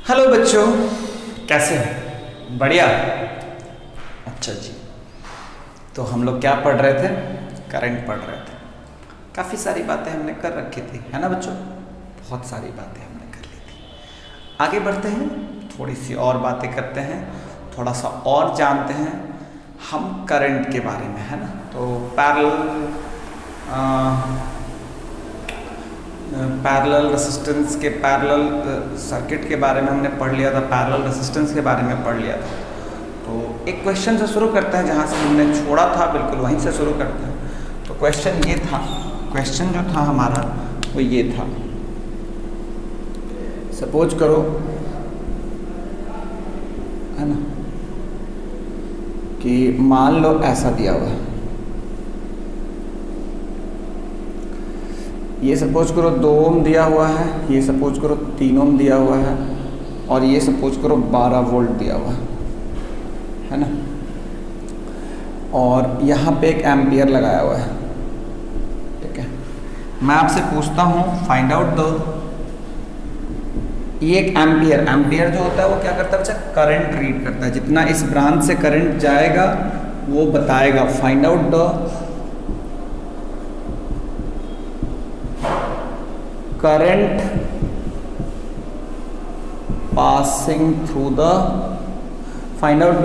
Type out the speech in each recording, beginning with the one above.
Hello बच्चों, कैसे हो? बढ़िया। अच्छा जी, तो हम लोग क्या पढ़ रहे थे? करंट पढ़ रहे थे। काफ़ी सारी बातें हमने कर रखी थी, है ना बच्चों? बहुत सारी बातें हमने कर ली थी। आगे बढ़ते हैं, थोड़ी सी और बातें करते हैं, थोड़ा सा और जानते हैं हम करंट के बारे में, है ना? तो पैरेलल रेसिस्टेंस के सर्किट के बारे में हमने पढ़ लिया था, पैरेलल रेसिस्टेंस के बारे में पढ़ लिया था। तो एक क्वेश्चन से शुरू करते हैं, जहाँ से हमने छोड़ा था बिल्कुल वहीं से शुरू करते हैं। तो क्वेश्चन जो था हमारा वो ये था। सपोज करो, है ना, कि मान लो ऐसा दिया हुआ है, ये सपोज करो 2 ओम दिया हुआ है, ये सपोज करो 3 ओम दिया हुआ है, और ये सपोज करो 12 वोल्ट दिया हुआ है ना? और यहाँ पे 1 एम्पियर लगाया हुआ है। ठीक है, मैं आपसे पूछता हूँ फाइंड आउट द, ये 1 एम्पियर जो होता है वो क्या करता है बच्चा? करंट रीड करता है। जितना इस ब्रांच से करंट जाएगा वो बताएगा। Find out the current passing through the, find out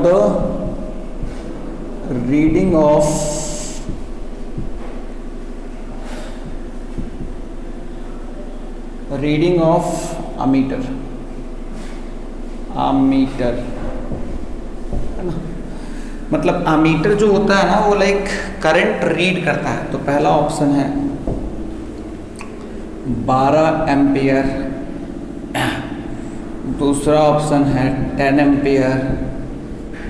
the reading of ammeter, है ना? मतलब अमीटर जो होता है ना वो लाइक करंट रीड करता है। तो पहला ऑप्शन है 12 एम्पियर, दूसरा ऑप्शन है 10 एम्पियर,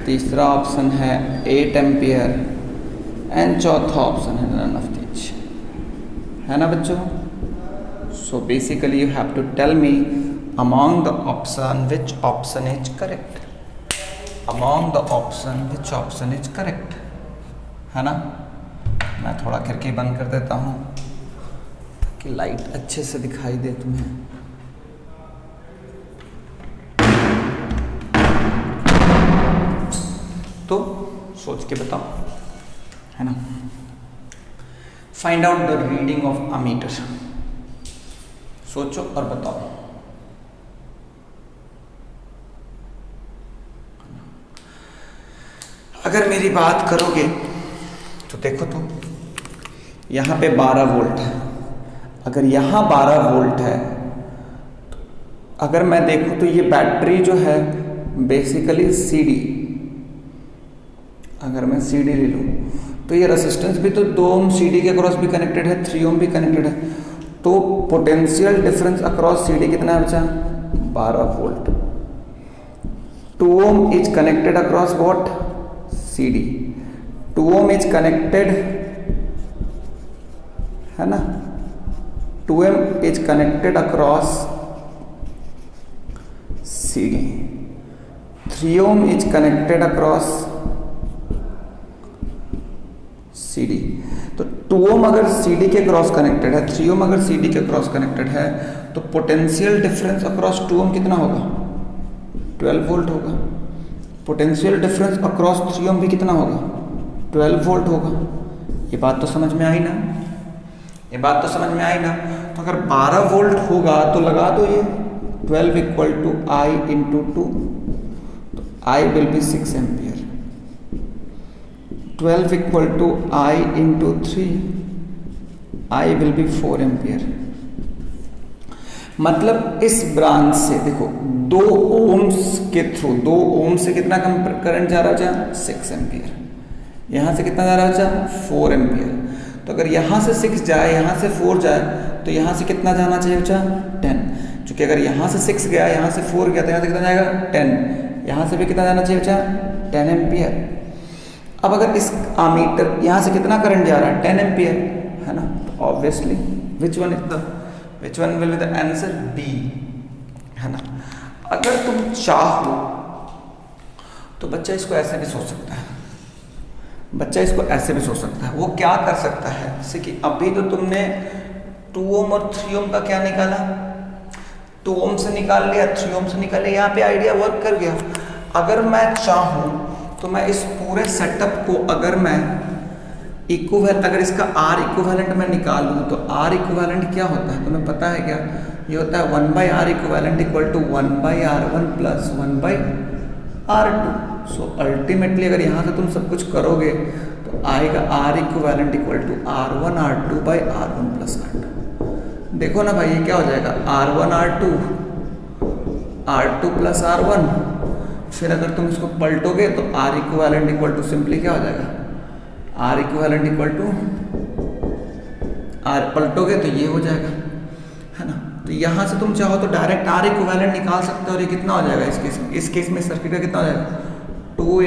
तीसरा ऑप्शन है 8 एम्पियर एंड चौथा ऑप्शन है नन ऑफ दीज, है ना बच्चों? So basically you have to tell me among the option which option is correct, which option is correct, है ना? मैं थोड़ा खिड़की बंद कर देता हूँ ताकि लाइट अच्छे से दिखाई दे तुम्हें। तो सोच के बताओ, है ना? Find out the reading of ammeter. सोचो और बताओ। अगर मेरी बात करोगे तो देखो, तो यहाँ पे 12 वोल्ट है। अगर यहाँ 12 वोल्ट है तो अगर मैं देखूँ तो ये बैटरी जो है बेसिकली सीडी, अगर मैं सीडी ले लूँ तो ये रेजिस्टेंस भी तो 2 ओम सीडी के क्रॉस भी कनेक्टेड है, 3 ओम भी कनेक्टेड है। तो पोटेंशियल डिफरेंस अक्रॉस सीडी कितना है बच्चा? 12 volt. 2 ohm is connected across what? CD। 2 ohm is connected, है ना? 2 ohm is connected across CD। 3 ohm is connected across CD। तो 2 ohm अगर CD के क्रॉस कनेक्टेड है, 3 ohm अगर CD के क्रॉस कनेक्टेड है, तो पोटेंशियल डिफरेंस अक्रॉस 2 ohm कितना होगा? 12 वोल्ट होगा। पोटेंशियल डिफरेंस अक्रॉस 3 ओम भी कितना होगा? 12 वोल्ट होगा। ये बात तो समझ में आई ना? तो अगर 12 वोल्ट होगा तो लगा दो ये 12 इक्वल टू आई इंटू 2, तो I will be 6 ampere. 12 equal to I into 3, I will be 4 ampere. मतलब इस ब्रांच से देखो 2 ओम्स के थ्रू, 2 ओम से कितना करंट जा रहा है? 6 एम्पियर। यहाँ से कितना जा रहा है? 4 एम्पियर। तो अगर यहाँ से 6 जाए, यहाँ से 4 जाए, तो यहाँ से कितना जाना चाहिए बच्चा? 10। क्योंकि अगर यहाँ से 6 गया, यहाँ से 4 गया, तो यहाँ से कितना जाएगा? 10। यहाँ से भी कितना जाना चाहिए बच्चा? 10 एम्पियर। अब अगर इस अमीटर यहाँ से कितना करंट जा रहा है? 10 एम्पियर, है ना? तो obviously which one will be the answer? B, है ना? अगर तुम चाहो तो बच्चा इसको ऐसे भी सोच सकता है। वो क्या कर सकता है? जैसे कि अभी तो तुमने 2 ओम और 3 ओम का क्या निकाला? 2 ओम से निकाल लिया, 3 ओम से निकाल लिया, यहाँ पे आइडिया वर्क कर गया। अगर मैं चाहूँ तो मैं इस पूरे सेटअप को अगर मैं इक्विवेलेंट, अगर इसका R इक्विवेलेंट मैं निकालूँ तो R इक्विवेलेंट क्या होता है तुम्हें पता है क्या? ये होता है 1/R equivalent equal to 1/R1 plus 1/R2। So ultimately अगर यहाँ से तुम सब कुछ करोगे तो आएगा R equivalent equal to R1 R2 by R1 plus R2। देखो ना भाई ये क्या हो जाएगा, R1 R2 R2 plus R1। फिर अगर तुम इसको पलटोगे तो R equivalent equal to simply क्या हो जाएगा, R equivalent equal to R, पलटोगे तो ये हो जाएगा, है ना। तो यहाँ से तुम चाहो तो डायरेक्ट R इक्विवेलेंट निकाल सकते हो। और ये कितना हो जाएगा इस केस में सर्किट का कितना हो जाएगा, 2 ×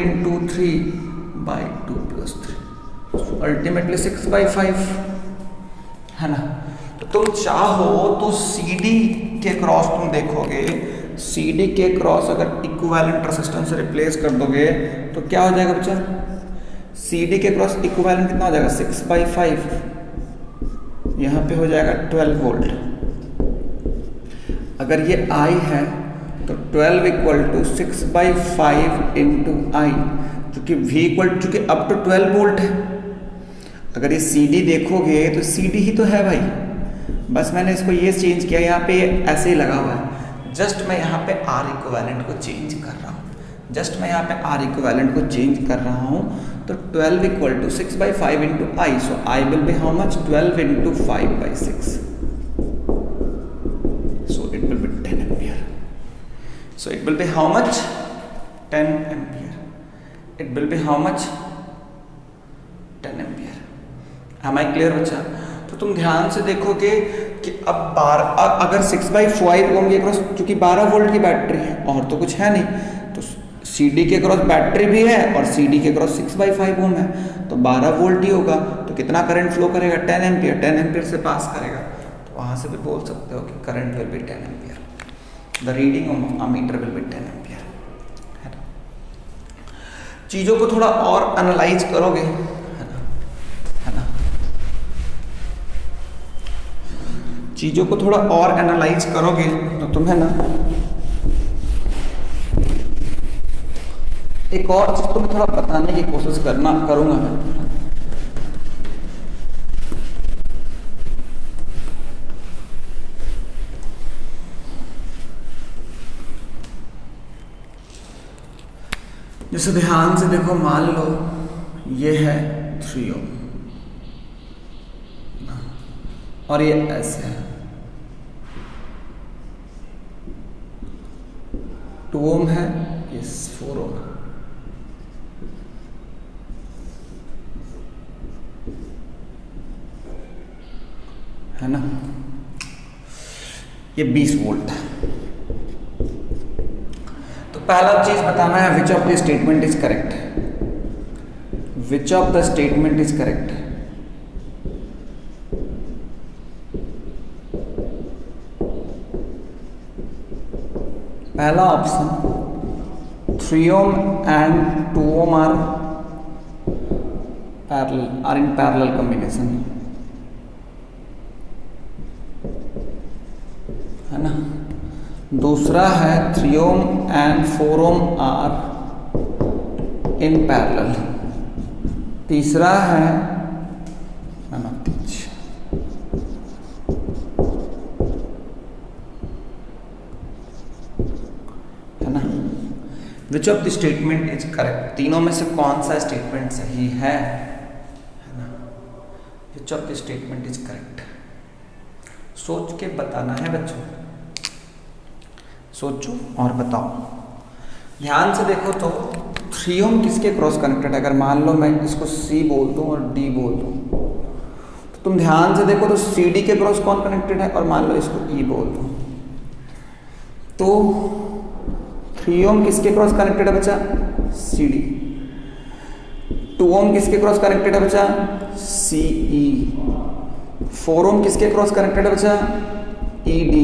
3/2 + 3, अल्टीमेटली 6/5, है ना। तो तुम चाहो तो CD के क्रॉस तुम देखोगे, CD के क्रॉस अगर इक्विवेलेंट रेजिस्टेंस से रिप्लेस कर दोगे तो क्या हो जाएगा बच्चा, CD के क्रॉस इक्विवेलेंट कितना हो जाएगा, 6/5, यहाँ पे हो जाएगा 12 वोल्ट। अगर ये I है तो 12 = 6/5 × I, क्योंकि V चूंकि अप टू 12 वोल्ट है। अगर ये CD देखोगे तो CD ही तो है भाई, बस मैंने इसको ये चेंज किया, यहाँ पे ऐसे ही लगा हुआ है। जस्ट मैं यहाँ पे R इक्विवेलेंट को चेंज कर रहा हूँ, जस्ट मैं यहाँ पे R इक्विवेलेंट को चेंज कर रहा हूँ। तो 12 = 6/5 × I, so I will be how much, 12 × 5/6, so it will be 10 ampere. So it will be how much, 10 ampere. It will be how much, 10 ampere. Am I clear बच्चा? तो तुम ध्यान से देखोगे कि अब अगर 6/5 ओम के क्रॉस, चूंकि 12 वोल्ट की बैटरी है और तो कुछ है नहीं, तो CD के क्रॉस बैटरी भी है और CD के क्रॉस 6/5 ओम है, तो 12 वोल्ट ही होगा। तो कितना करंट फ्लो करेगा, 10 एम्पियर, 10 एम्पियर से पास करेगा। तो वहाँ से भी बोल सकते हो कि current will be 10 ampere, the reading of ammeter will be 10 ampere, है ना। चीज़ों को थोड़ा और एनालाइज करोगे, है ना, चीज़ों को थोड़ा और एनालाइज करोगे तो तुम्हें ना एक और चीज तुम्हें थोड़ा बताने की कोशिश करूंगा मैं। जैसे ध्यान से देखो, मान लो ये है 3 ओम और ये ऐसे है 2 ओम है, ये 4 ओम है, है ना। ये 20 वोल्ट है। तो पहला चीज बताना है, which of the statement is correct, which of the statement is correct. पहला option 3 ohm and 2 ohm are in parallel combination, है ना। दूसरा है 3 ohm and 4 ohm are in parallel. तीसरा है ना, which of the statement is correct. तीनों में से कौन सा स्टेटमेंट सही है ना। Which of the statement is correct, सोच के बताना है बच्चों, सोचो और बताओ। ध्यान से देखो तो 3 ओम किसके क्रॉस कनेक्टेड है। अगर मान लो मैं इसको C बोल दूं और D बोल दूं, तो तुम ध्यान से देखो तो CD के क्रॉस कौन कनेक्टेड है, और मान लो इसको E बोल दूं, तो 3 ओम किसके क्रॉस कनेक्टेड है बच्चा, CD। 2 ओम किसके क्रॉस कनेक्टेड है बच्चा, CE। 4 ओम किसके क्रॉस कनेक्टेड है बच्चा, ED।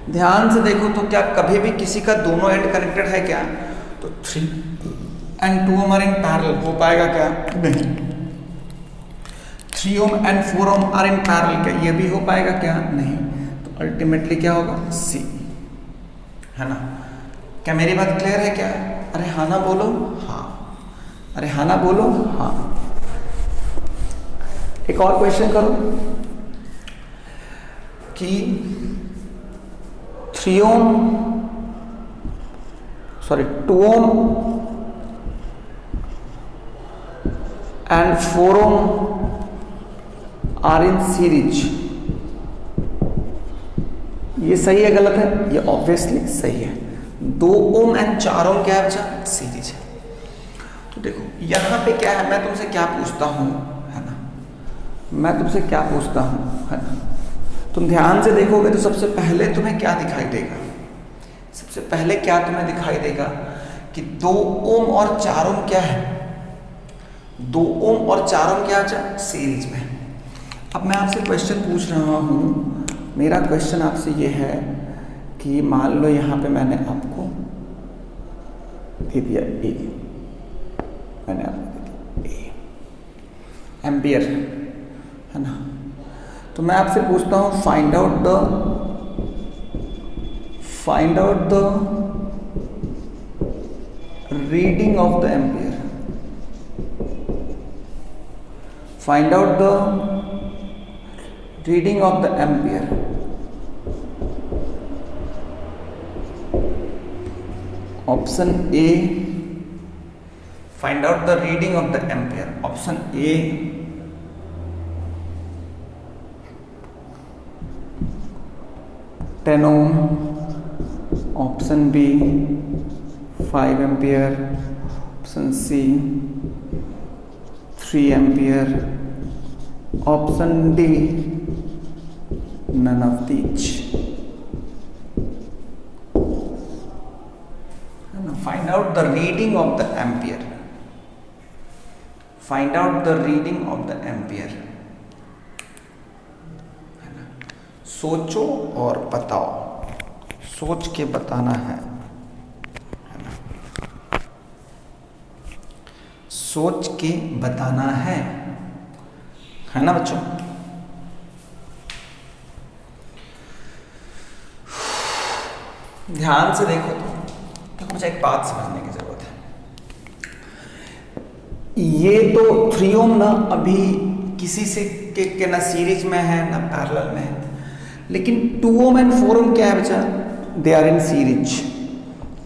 ध्यान से देखो तो क्या कभी भी किसी का दोनों एंड कनेक्टेड है क्या, तो 3 and 2 ohm are in parallel हो पाएगा क्या, नहीं। 3 ohm and 4 ohm are in parallel क्या ये भी हो पाएगा क्या, नहीं। तो अल्टीमेटली क्या होगा, सी, है ना। क्या मेरी बात क्लियर है क्या? अरे हाँ ना बोलो, हाँ, अरे हाँ ना बोलो, हाँ। एक और क्वेश्चन करो कि 2 ohm and 4 ohm are in series। ये सही है गलत है? ये ऑब्वियसली सही है। 2 ओम एंड 4 ओम क्या है बच्चा? सीरीज है। तो देखो यहाँ पे क्या है, मैं तुमसे क्या पूछता हूँ, है ना, मैं तुमसे क्या पूछता हूँ, है ना, तुम ध्यान से देखोगे तो सबसे पहले तुम्हें क्या दिखाई देगा? सबसे पहले क्या तुम्हें दिखाई देगा कि 2 ओम और 4 ओम क्या है? 2 ओम और 4 ओम क्या है? सीरीज में। अब मैं आपसे क्वेश्चन पूछ रहा हूँ, मेरा क्वेश्चन आपसे ये है कि मान लो यहाँ पे मैंने आपको दे दिया ए, मैंने आपको दे दिया ए एम्पियर, है ना। तो मैं आपसे पूछता हूँ find out the reading of the ampere, find out the reading of the ampere. Option A, find out the reading of the ampere. Option A 10 ohm, option B 5 ampere, option C 3 ampere, option D none of these। Find out the reading of the ampere, find out the reading of the ampere, है ना। सोचो और बताओ, सोच के बताना है ना, सोच के बताना है ना बच्चों। ध्यान से देखो तो मुझे एक बात समझने की जरूरत है। ये तो 3 ओम ना अभी किसी से के ना सीरीज में है ना पैरेलल में है, लेकिन 2 ओम एंड 4 ओम क्या है बच्चा? They are in series.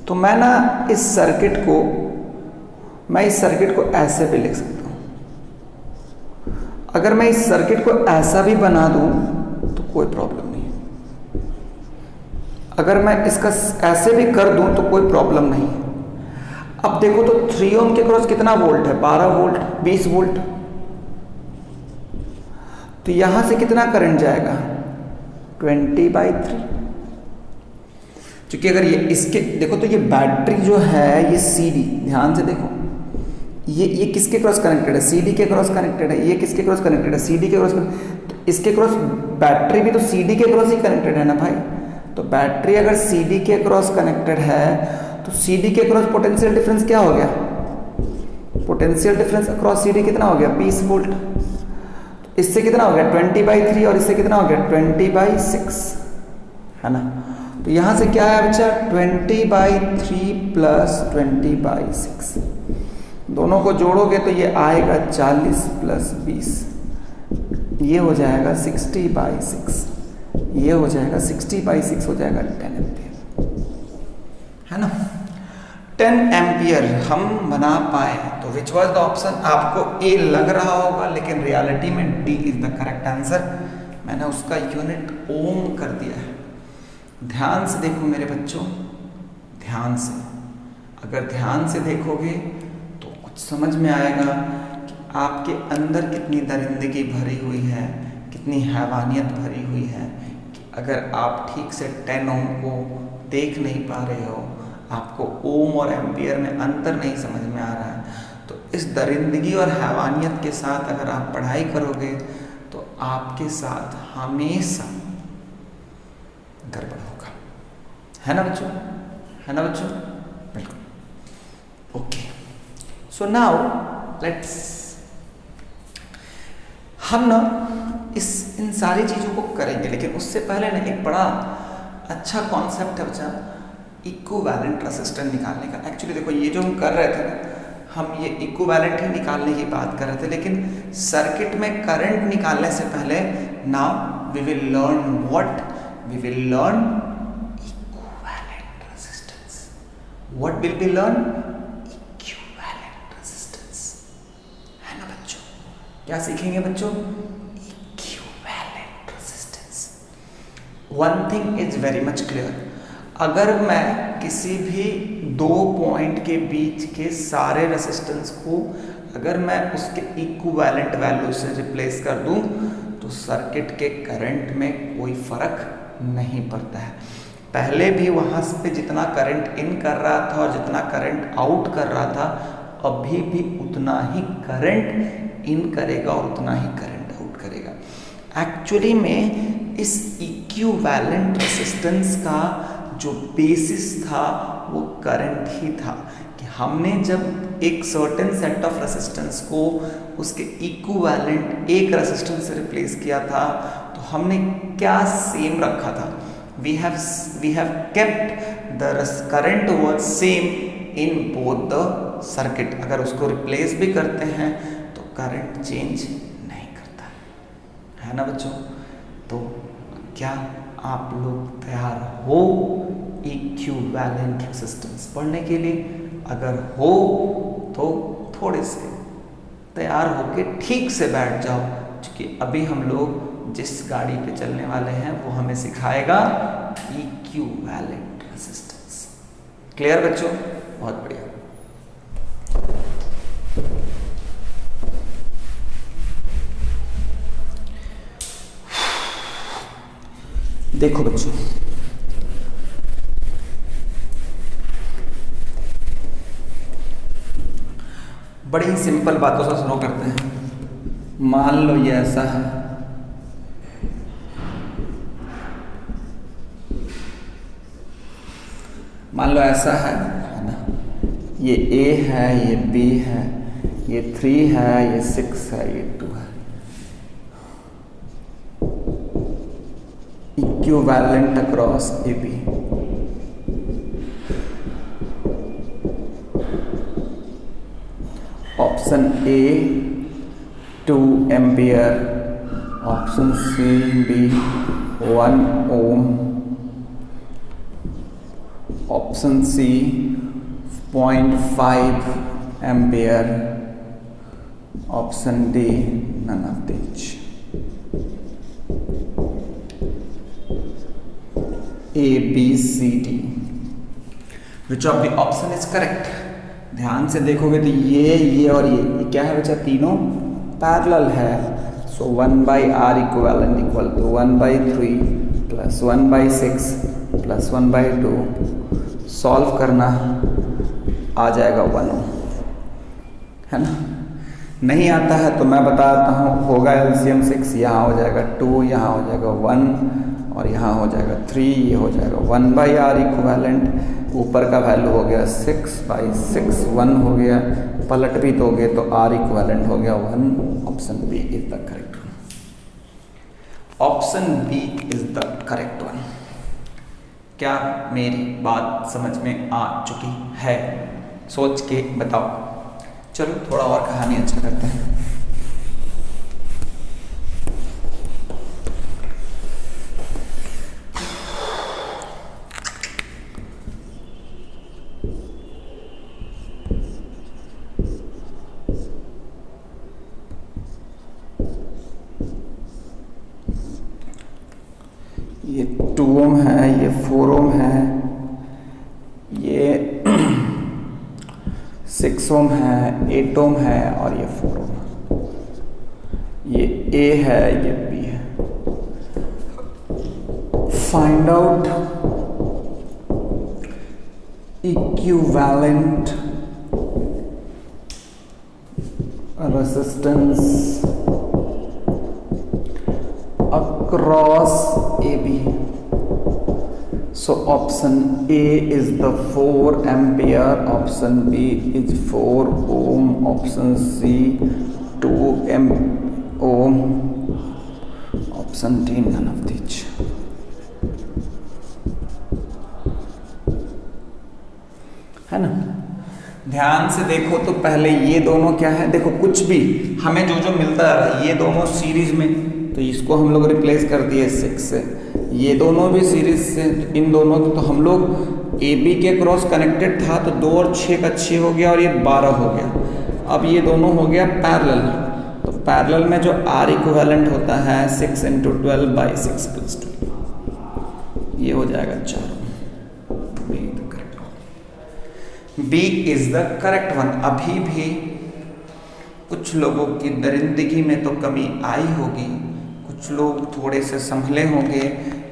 तो मैं ना इस सर्किट को ऐसे भी लिख सकता हूं। अगर मैं इस सर्किट को ऐसा भी बना दूं तो कोई प्रॉब्लम नहीं है, अगर मैं इसका ऐसे भी कर दूं तो कोई प्रॉब्लम नहीं है। अब देखो तो 3 ओम के क्रॉस कितना वोल्ट है? 12 वोल्ट, 20 वोल्ट। तो यहां से कितना करंट जाएगा? 20/3। क्योंकि अगर ये इसके देखो तो ये बैटरी जो है, ये सीडी, ध्यान से देखो, ये किसके क्रॉस कनेक्टेड है? सीडी के क्रॉस कनेक्टेड है। ये किसके क्रॉस कनेक्टेड है? सीडी के क्रॉस। तो इसके क्रॉस बैटरी भी तो सीडी के क्रॉस ही कनेक्टेड है ना भाई। तो बैटरी अगर सीडी के क्रॉस कनेक्टेड है तो सीडी के क्रॉस पोटेंशियल डिफरेंस क्या हो गया? पोटेंशियल डिफरेंस अक्रॉस सीडी कितना हो गया? 20 वोल्ट। तो इससे कितना हो गया? 20/3 और इससे कितना हो गया? 20/6, है ना। तो यहां से क्या है बच्चा? 20/3 प्लस 20/6, दोनों को जोड़ोगे तो ये आएगा 40 प्लस 20, ये हो जाएगा 60/6, ये हो जाएगा 60/6 हो जाएगा 10 एम्पियर, है ना। 10 एम्पियर हम बना पाए तो विच वॉज द ऑप्शन? आपको ए लग रहा होगा, लेकिन रियलिटी में D is the correct answer. मैंने उसका यूनिट ओम कर दिया है। ध्यान से देखो मेरे बच्चों, ध्यान से, अगर ध्यान से देखोगे तो कुछ समझ में आएगा कि आपके अंदर कितनी दरिंदगी भरी हुई है, कितनी हैवानियत भरी हुई है। कि अगर आप ठीक से 10 ओम को देख नहीं पा रहे हो, आपको ओम और एम्पियर में अंतर नहीं समझ में आ रहा है, तो इस दरिंदगी और हैवानियत के साथ अगर आप पढ़ाई करोगे तो आपके साथ हमेशा गड़बड़ होगा, है ना बच्चों? है ना बच्चों? बिल्कुल। ओके, सो नाउ लेट्स हम ना इन सारी चीज़ों को करेंगे, लेकिन उससे पहले ना एक बड़ा अच्छा कॉन्सेप्ट है बच्चा, इक्विवेलेंट रेजिस्टेंस निकालने का। एक्चुअली देखो ये जो हम कर रहे थे ना, हम ये इक्विवेलेंट ही निकालने की बात कर रहे थे, लेकिन सर्किट में करंट निकालने से पहले now we will learn what, we will learn equivalent resistance. What will be learn? Equivalent resistance, है ना बच्चों? क्या सीखेंगे बच्चों? Equivalent resistance. One thing is very much clear, अगर मैं किसी भी दो पॉइंट के बीच के सारे रेजिस्टेंस को अगर मैं उसके इक्विवेलेंट वैल्यू से रिप्लेस कर दूं तो सर्किट के करंट में कोई फर्क नहीं पड़ता है। पहले भी वहां पे जितना करंट इन कर रहा था और जितना करंट आउट कर रहा था, अभी भी उतना ही करंट इन करेगा और उतना ही करंट आउट करेगा। एक्चुअली में इस इक्विवेलेंट रेजिस्टेंस का जो बेसिस था वो करंट ही था, कि हमने जब एक सर्टेन सेट ऑफ रेजिस्टेंस को उसके इक्विवेलेंट एक रेजिस्टेंस से रिप्लेस किया था, तो हमने क्या सेम रखा था? We have kept the current was same in both the circuit. अगर उसको रिप्लेस भी करते हैं तो करंट चेंज नहीं करता, है ना बच्चों? तो क्या आप लोग तैयार हो इक्विवेलेंट रेजिस्टेंस पढ़ने के लिए? अगर हो तो थोड़े से तैयार होके ठीक से बैठ जाओ, क्योंकि अभी हम लोग जिस गाड़ी पे चलने वाले हैं वो हमें सिखाएगा इक्विवेलेंट रेजिस्टेंस। क्लियर बच्चों? बहुत बढ़िया। देखो बच्चों, बड़ी ही सिंपल बातों से शुरू करते हैं। मान लो ये ऐसा है, मान लो ऐसा है ना, ये A है, ये B है, ये 3 है, ये 6 है, ये 2 है। Equivalent across AB। Option A 2 ampere, option C B 1 ohm, option C 0.5 ampere, option D none of these। A B C D, which of the option is correct? ध्यान से देखोगे तो ये और ये क्या है बच्चा? तीनों पैरेलल है। So 1/R equivalent equal to 1/3 plus 1/6 plus 1/2। Solve करना आ जाएगा 1 है ना? नहीं आता है तो मैं बताता हूँ, होगा एलसीएम 6, यहाँ हो जाएगा 2, यहाँ हो जाएगा 1 और यहाँ हो जाएगा 3, ये हो जाएगा 1/R इक्विवेलेंट। ऊपर का वैल्यू हो गया 6/6, 1 हो गया, पलट भी दोगे तो R इक्विवेलेंट हो गया 1। Option B is the correct one. Option B is the correct one. क्या मेरी बात समझ में आ चुकी है? सोच के बताओ। चलो थोड़ा और कहानी अच्छा करते हैं। ये 2 ओम है, ये 4 ओम है, ये 6 ओम है, 8 ओम है और ये 4 ओम। ये A है, ये B है। Find out equivalent resistance across AB. So option A is the 4 ampere, option B is 4 ohm, option C 2 ohm, option D none of these. है ना, ध्यान से देखो तो पहले ये दोनों क्या है, देखो कुछ भी हमें जो जो मिलता है ये दोनों सीरीज में, तो इसको हम लोग रिप्लेस कर दिए 6 से, ये दोनों भी सीरीज से, तो इन दोनों तो हम लोग ए बी के क्रॉस कनेक्टेड था तो 2 और 6 का 6 हो गया और ये 12 हो गया। अब ये दोनों हो गया पैरेलल, तो पैरेलल में जो आर इक्विवेलेंट होता है 6 × 12 / 6 + 2, ये हो जाएगा 4। B is the correct one. अभी भी कुछ लोगों की दरिंदगी में तो कमी आई होगी, कुछ लोग थोड़े से संभले होंगे,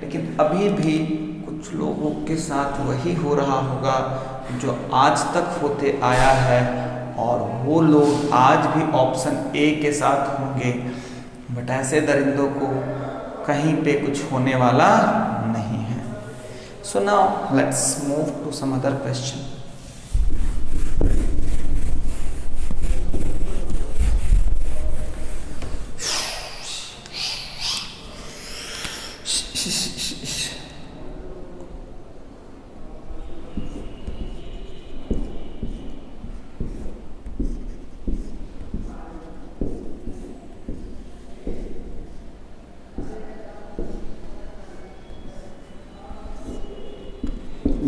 लेकिन अभी भी कुछ लोगों के साथ वही हो रहा होगा जो आज तक होते आया है, और वो लोग आज भी ऑप्शन ए के साथ होंगे। बट ऐसे दरिंदों को कहीं पे कुछ होने वाला नहीं है। So now let's move to some other question.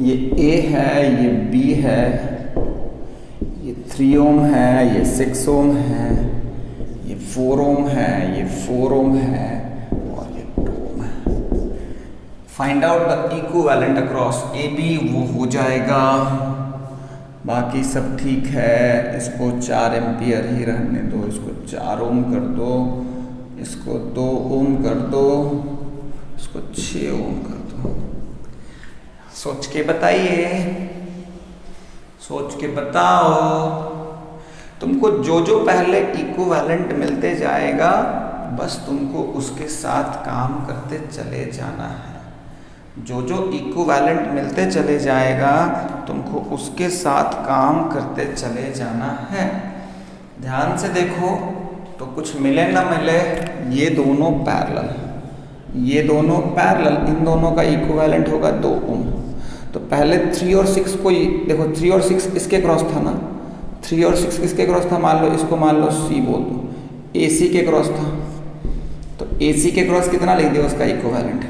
ये A है, ये B है, ये 3 ओम है, ये 6 ओम है, ये 4 ओम है, ये 4 ओम है और ये 2 ओम है। Find out the equivalent across A B, वो हो जाएगा। बाकी सब ठीक है, इसको 4 एम्पियर ही रहने दो, इसको 4 ओम कर दो, इसको 2 ओम कर दो, इसको 6 ओम कर दो। सोच के बताइए, सोच के बताओ। तुमको जो जो पहले इक्विवेलेंट मिलते जाएगा बस तुमको उसके साथ काम करते चले जाना है। जो जो इक्विवेलेंट मिलते चले जाएगा तुमको उसके साथ काम करते चले जाना है। ध्यान से देखो तो कुछ मिले ना मिले, ये दोनों पैरेलल, ये दोनों पैरेलल, इन दोनों का इक्विवेलेंट होगा 2 ओम। तो पहले 3 और 6 को देखो, 3 और 6 इसके क्रॉस था ना, 3 और 6 किसके क्रॉस था, मान लो इसको मान लो C बोल दो, AC के क्रॉस था। तो AC के क्रॉस कितना लिख दिया उसका इक्विवेलेंट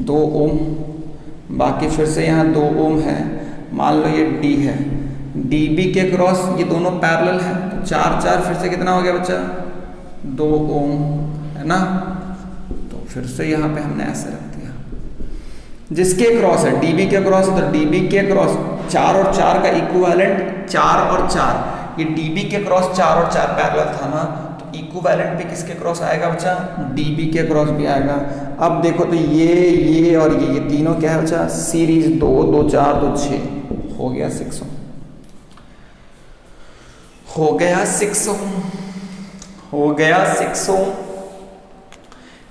2 ओम। बाकी फिर से यहाँ 2 ओम है, मान लो ये D है, DB के क्रॉस ये दोनों पैरेलल है, तो 4 4 फिर से कितना हो गया बच्चा 2 ओम, है ना। तो फिर से यहाँ पे हमने ऐसे रख दिया, जिसके क्रॉस है DB के क्रॉस है, तो DB के क्रॉस 4 और 4 का इक्विवेलेंट 4 और 4, ये DB के क्रॉस 4 और 4 पैरेलल था ना, तो इक्विवेलेंट भी किसके क्रॉस आएगा बच्चा, DB के क्रॉस भी आएगा। अब देखो तो ये और ये तीनों क्या है बच्चा, सीरीज 2 2 4 2 6, हो गया 6 ओम, हो गया 6 ओम, हो गया 6 ओम।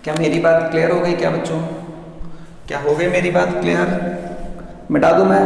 क्या मेरी बात क्लियर हो गई क्या बच्चों, क्या हो गई मेरी बात क्लियर? मिटा दूं मैं?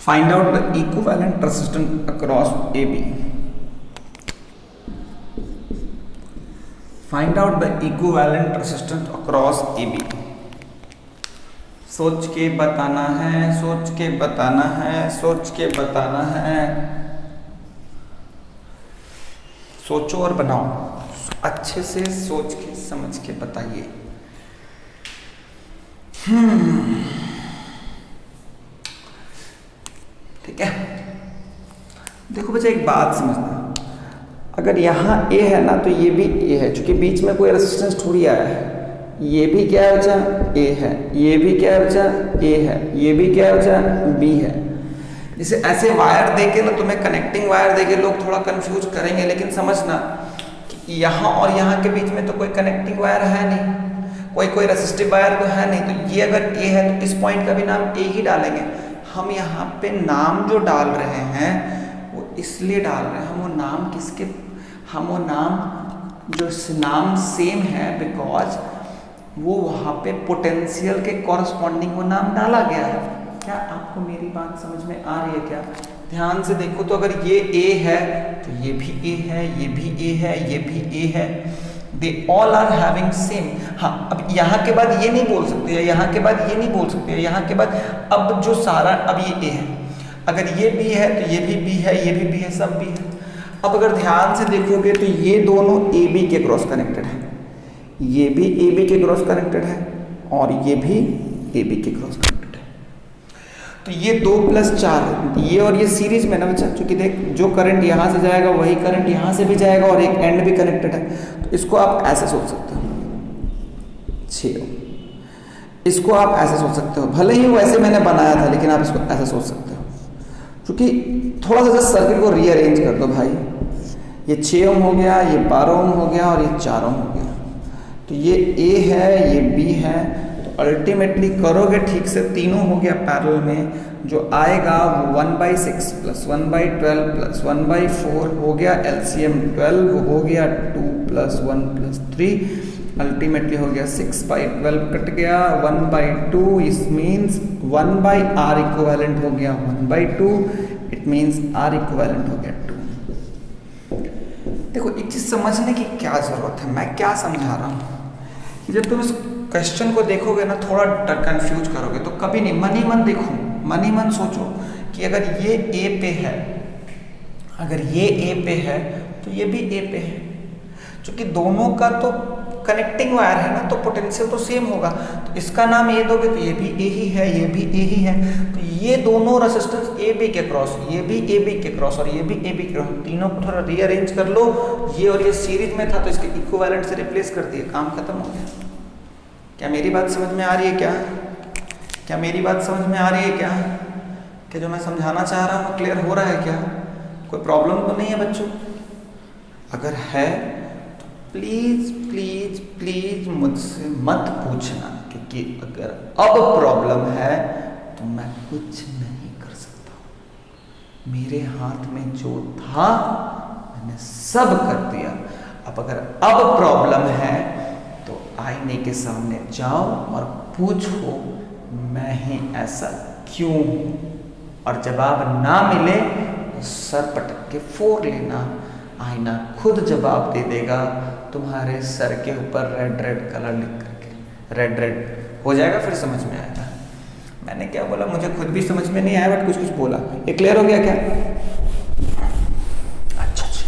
Find out the equivalent resistance across AB. Find out the equivalent resistance across AB. सोच के बताना है, सोच के बताना है, सोच के बताना है। सोचो और बनाओ। अच्छे से सोच के समझ के बताइए। ठीक है, देखो बच्चा एक बात समझना, अगर यहाँ A है ना तो ये भी A है, क्योंकि बीच में कोई रेजिस्टेंस थोड़ी आया है। ये भी क्या है बच्चा, A है, ये भी क्या है बच्चा, A है, ये भी क्या है बच्चा, B है। जैसे ऐसे वायर देके ना, तुम्हें कनेक्टिंग वायर देके लोग थोड़ा कंफ्यूज करेंगे, लेकिन समझना कि यहाँ और यहाँ के बीच में तो कोई कनेक्टिंग वायर है नहीं, कोई रेसिस्टिव वायर तो है नहीं। तो ये अगर A है तो इस पॉइंट का भी नाम A ही डालेंगे। हम यहाँ पे नाम जो डाल रहे हैं वो इसलिए डाल रहे हैं, हम वो नाम जो नाम सेम है बिकॉज वो वहाँ पे पोटेंशियल के कॉरस्पॉन्डिंग वो नाम डाला गया है। क्या आपको मेरी बात समझ में आ रही है क्या? ध्यान से देखो, तो अगर ये A है तो ये भी A है, ये भी A है, ये भी A है, they all are having same. हाँ, अब यहाँ के बाद ये नहीं बोल सकते, या यहाँ के बाद ये नहीं बोल सकते, या यहाँ के बाद अब जो सारा, अब ये A है, अगर ये B है तो ये भी B है, ये भी B है, सब B है। अब अगर ध्यान से देखोगे तो ये दोनों AB के क्रॉस कनेक्टेड है, ये भी AB के क्रॉस कनेक्टेड है और ये भी AB के क्रॉस कनेक्टेड है। तो ये 2 + 4, ये और ये सीरीज में ना बच्चा, क्योंकि देख जो करंट यहाँ से जाएगा वही करंट यहाँ से भी जाएगा और एक एंड भी कनेक्टेड है। तो इसको आप ऐसे सोच सकते हो 6, इसको आप ऐसे सोच सकते हो, भले ही वैसे मैंने बनाया था लेकिन आप इसको ऐसे सोच सकते हो, क्योंकि थोड़ा सा जस्ट सर्किट को रीअरेंज कर दो भाई। ये 6 ओम हो गया, ये 12 ओम हो गया और ये 4 ओम हो गया। तो ये A है, ये B है, तो अल्टीमेटली करोगे ठीक से, तीनों हो गया पैरेलल में, जो आएगा वो 1/6 + 1/12 + 1/4 हो गया, LCM 12 हो गया, 2 + 1 + 3 अल्टीमेटली हो गया 6/12 कट गया, 1/2 इस मीन्स 1/R इक्विवेलेंट हो गया 1/2, इट मीन्स R इक्विवेलेंट हो गया 2। देखो एक चीज समझने की क्या जरूरत है, मैं क्या समझा रहा हूँ कि जब तुम इस क्वेश्चन को देखोगे ना थोड़ा कंफ्यूज करोगे, तो कभी नहीं, मन ही मन देखो, मन ही मन सोचो कि अगर ये A पे है, अगर ये A पे है तो ये भी A पे है, क्योंकि दोनों का तो कनेक्टिंग वायर है ना, तो पोटेंशियल तो सेम होगा। तो इसका नाम A दोगे तो ये भी A ही है, ये भी A ही है, तो ये दोनों रेजिस्टेंस AB के क्रॉस, ये भी AB के क्रॉस और ये भी AB के क्रॉस, तीनों को थोड़ा रीअरेंज कर लो। ये और ये सीरीज में था तो इसके इक्विवेलेंट से रिप्लेस कर दिए, काम खत्म हो गया। क्या मेरी बात समझ में आ रही है क्या? क्या मेरी बात समझ में आ रही है क्या? कि जो मैं समझाना चाह रहा हूँ क्लियर हो रहा है क्या? कोई प्रॉब्लम तो नहीं है बच्चों? अगर है तो प्लीज प्लीज प्लीज मुझसे मत पूछना, क्योंकि अगर अब प्रॉब्लम है तो मैं कुछ नहीं कर सकता। मेरे हाथ में जो था मैंने सब कर दिया। अब अगर अब प्रॉब्लम है तो आईने के सामने जाओ और पूछो मैं ही ऐसा क्यों हूं, और जवाब ना मिले तो सर पटक के फोड़ लेना, आईना खुद जवाब दे देगा तुम्हारे सर के ऊपर रेड रेड कलर लिख करके, रेड रेड हो जाएगा, फिर समझ में आएगा। मैंने क्या बोला मुझे खुद भी समझ में नहीं आया, बट कुछ कुछ बोला। ये क्लियर हो गया क्या? अच्छा अच्छा,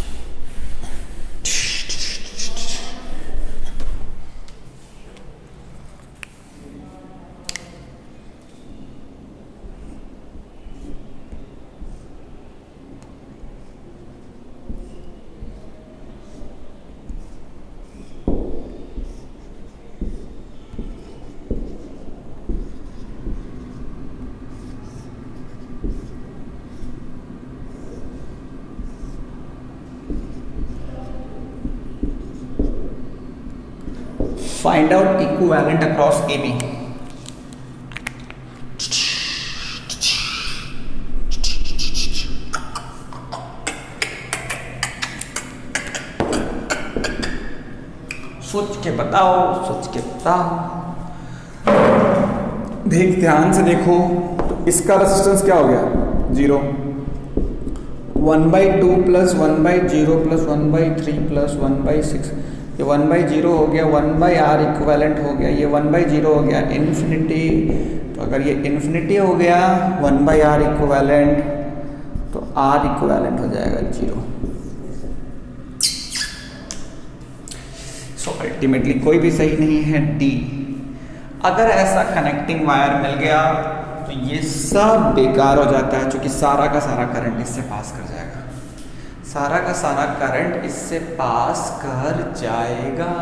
find out equivalent across AB. सोच के बताओ, सोच के बताओ। देख ध्यान से देखो, तो इसका रेजिस्टेंस क्या हो गया? 0। 1/2 + 1/0 + 1/3 + 1/6, ये 1/0 हो गया, 1/R इक्विवेलेंट हो गया, ये 1/0 हो गया इन्फिनिटी। तो अगर ये इन्फिनिटी हो गया 1/R इक्विवेलेंट, तो R इक्विवेलेंट हो जाएगा 0। सो अल्टीमेटली कोई भी सही नहीं है, डी। अगर ऐसा कनेक्टिंग वायर मिल गया तो ये सब बेकार हो जाता है, क्योंकि सारा का सारा करंट इससे पास कर जाएगा, सारा का सारा करंट इससे पास कर जाएगा,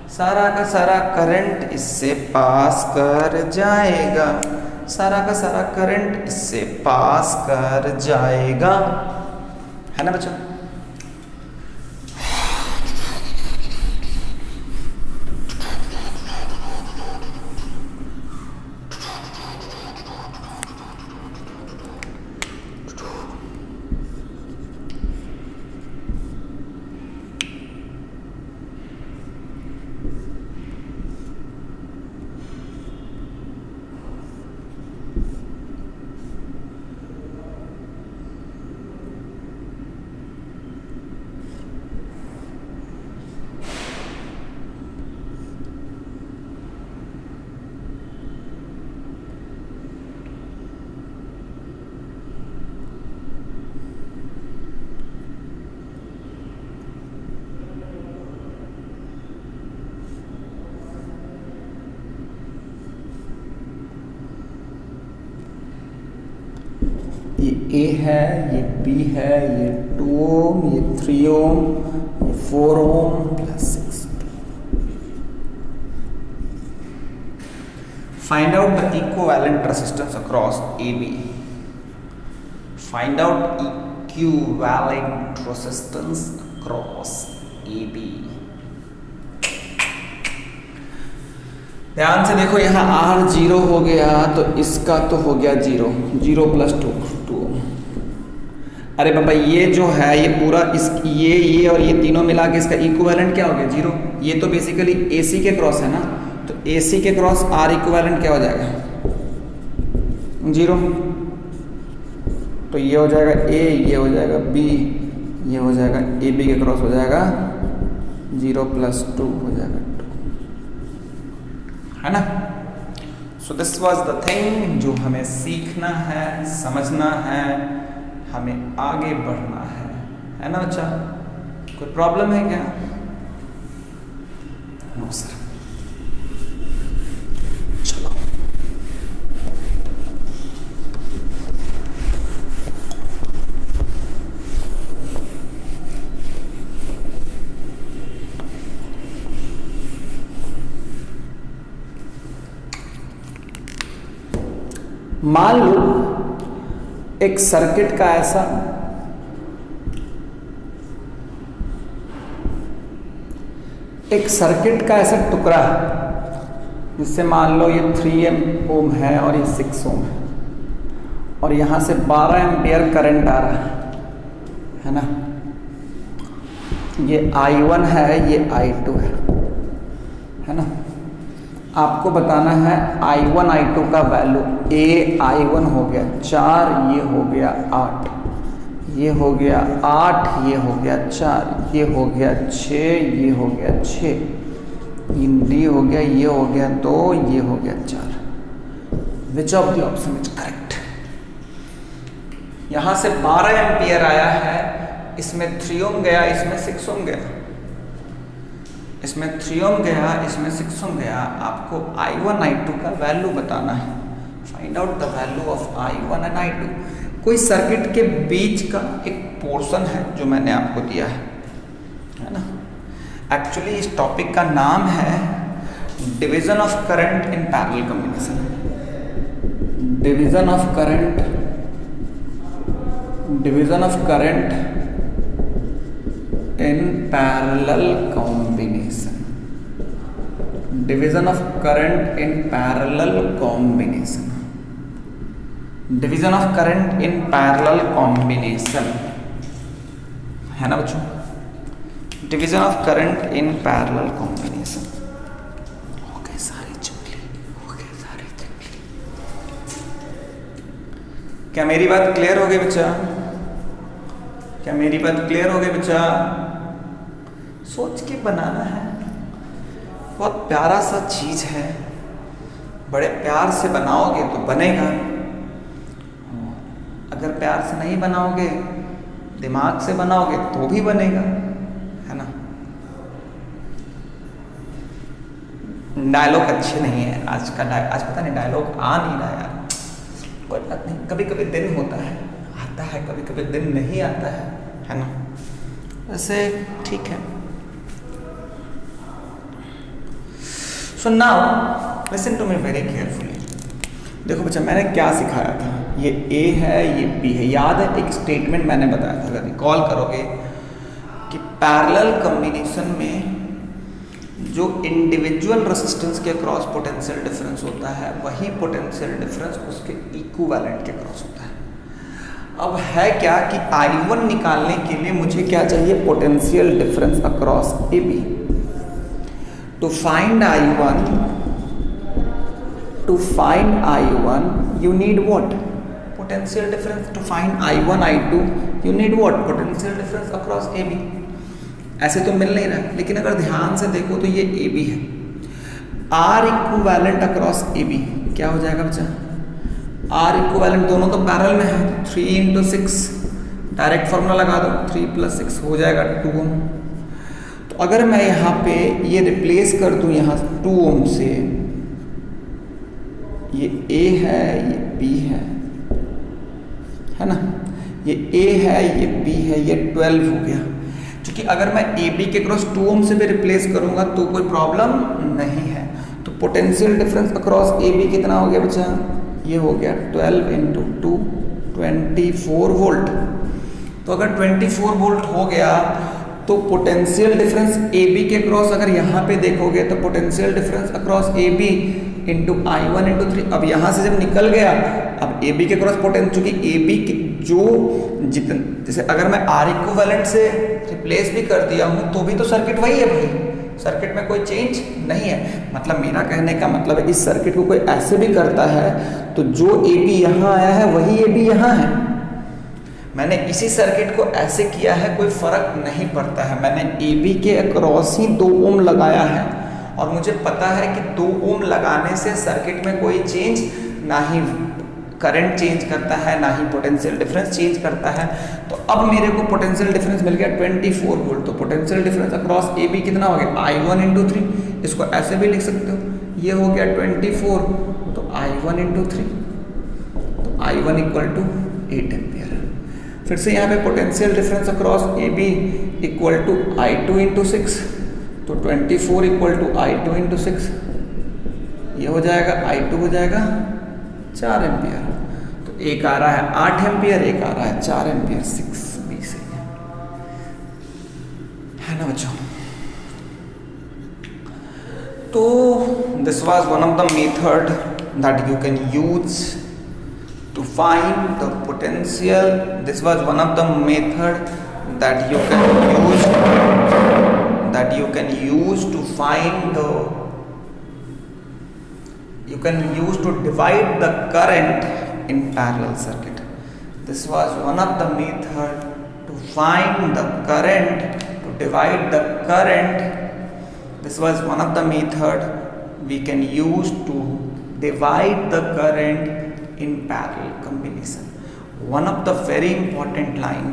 सारा का सारा करंट इससे पास कर जाएगा, सारा का सारा करंट इससे पास कर जाएगा, है ना बच्चों। ये ए है, ये बी है, ये 2 ओम, ये 3 ओम, ये 4 ohm plus 6। Find out the equivalent resistance across A B. Find out equivalent resistance across A B. ध्यान से देखो, यहाँ R 0 हो गया तो इसका तो हो गया 0, 0 प्लस 2 2। अरे बाबा ये जो है ये पूरा इस ये और ये तीनों मिला के इसका इक्विवेलेंट क्या हो गया 0। ये तो बेसिकली AC के क्रॉस है ना, तो AC के क्रॉस R इक्विवेलेंट क्या हो जाएगा 0। तो ये हो जाएगा A, ये हो जाएगा B, ये हो जाएगा AB के क्रॉस हो जाएगा 0 प्लस 2 हो जाएगा 2, है ना। So this was the thing जो हमें सीखना है, समझना है, हमें आगे बढ़ना है ना बच्चा। कोई प्रॉब्लम है क्या? No sir. चलो मान लो एक सर्किट का ऐसा टुकड़ा है जिससे मान लो ये 3 ओम है और ये 6 ओम है और यहां से 12 एम्पियर करंट आ रहा है ना। ये I1 है, ये I2 है ना। आपको बताना है I1 I2 का वैल्यू। A I1 हो गया 4, ये हो गया 8, ये हो गया 8, ये हो गया 4, ये हो गया 6, ये हो गया 6, D हो गया, ये हो गया 2, ये हो गया 4। विच of the option is correct? यहां से 12 एम्पियर आया है, इसमें 3 ओम गया, इसमें 6 ओम गया, इसमें 3 ओम गया, इसमें 6 ओम गया। आपको I1 I2 का वैल्यू बताना है। Find out the value of I1 and I2। कोई सर्किट के बीच का एक पोर्शन है जो मैंने आपको दिया है ना। एक्चुअली इस टॉपिक का नाम है division of current in parallel combination. Division of current in parallel combination. Division of current in parallel combination. Division of current in parallel combination, है ना बच्चों। Division of current in parallel combination। Okay सारी चुगली, क्या मेरी बात clear हो गई बच्चा? क्या मेरी बात क्लियर हो गई बच्चा? सोच के बनाना है, बहुत प्यारा सा चीज है, बड़े प्यार से बनाओगे तो बनेगा। अगर प्यार से नहीं बनाओगे, दिमाग से बनाओगे तो भी बनेगा, है ना। डायलॉग अच्छे नहीं है आज का। आज पता नहीं डायलॉग आ नहीं रहा यार, कोई बात नहीं, कभी कभी दिन होता है, आता है, कभी कभी दिन नहीं आता है ना, वैसे ठीक है। So now listen to me very carefully. देखो बच्चा, मैंने क्या सिखाया था, ये ए है, ये बी है। याद है एक स्टेटमेंट मैंने बताया था, अगर रिकॉल करोगे, कि पैरेलल कॉम्बिनेशन में जो इंडिविजुअल रेजिस्टेंस के क्रॉस पोटेंशियल डिफरेंस होता है, वही पोटेंशियल डिफरेंस उसके इक्विवेलेंट के क्रॉस होता है। अब है क्या कि I1 निकालने के लिए मुझे क्या चाहिए, potential difference across A B. To find I1 you need what? Potential difference. To find I1 I2 you need what? Potential difference across AB। ऐसे तो मिल नहीं रहा है, लेकिन अगर ध्यान से देखो तो ये AB है, R इक्विवेलेंट अक्रॉस AB क्या हो जाएगा बच्चा, R इक्विवेलेंट, दोनों तो पैरेलल में है, 3 × 6, डायरेक्ट फॉर्मूला लगा दो, 3 + 6 हो जाएगा 2 ओम। तो अगर मैं यहाँ पे ये रिप्लेस कर दूँ यहाँ 2 ओम से, ये A है, ये B है ना, ये A है, ये B है, ये 12 हो गया। क्योंकि अगर मैं AB के क्रॉस 2 ओम से भी रिप्लेस करूंगा तो कोई प्रॉब्लम नहीं है। तो पोटेंशियल डिफरेंस अक्रॉस AB कितना हो गया बच्चा, ये हो गया 12 × 2 24 वोल्ट। तो अगर 24 वोल्ट हो गया तो पोटेंशियल डिफरेंस AB के क्रॉस अगर यहाँ पे देखोगे तो potential difference across AB × I1 × 3। अब यहाँ से जब निकल गया, अब AB के क्रॉस पोटेंशियल, चूंकि AB के जो जितने, जैसे अगर मैं R इक्विवेलेंट से रिप्लेस भी कर दिया हूँ तो भी तो सर्किट वही है भाई, सर्किट में कोई चेंज नहीं है। मतलब मेरा कहने का मतलब है, इस सर्किट को कोई ऐसे भी करता है तो जो AB यहाँ आया है वही AB यहाँ है। मैंने इसी सर्किट को ऐसे किया है, कोई फर्क नहीं पड़ता है। मैंने AB के अक्रॉस ही 2 ओम लगाया है और मुझे पता है कि 2 ओम लगाने से सर्किट में कोई चेंज, ना ही करंट चेंज करता है, ना ही पोटेंशियल डिफरेंस चेंज करता है। तो अब मेरे को पोटेंशियल डिफरेंस मिल गया 24 वोल्ट। तो पोटेंशियल डिफरेंस अक्रॉस AB कितना हो गया, I1 × 3। इसको ऐसे भी लिख सकते हो, ये हो गया 24, तो I1 × 3, तो I1 = 8 एम्पियर। फिर से यहाँ पे potential difference across AB = I2 × 6, तो 24 = I2 × 6, ये हो जाएगा I2 हो जाएगा 4 एम्पियर। तो एक आ रहा है 8 एम्पियर, एक आ रहा है 4 एम्पियर, 6B सही है ना बच्चों। तो this was one of the method that you can use to find the potential. This was one of the method that you can use to find the, you can use to divide the current in parallel circuit. This was one of the method to find the current, to divide the current. This was one of the method we can use to divide the current in parallel combination. One of the very important line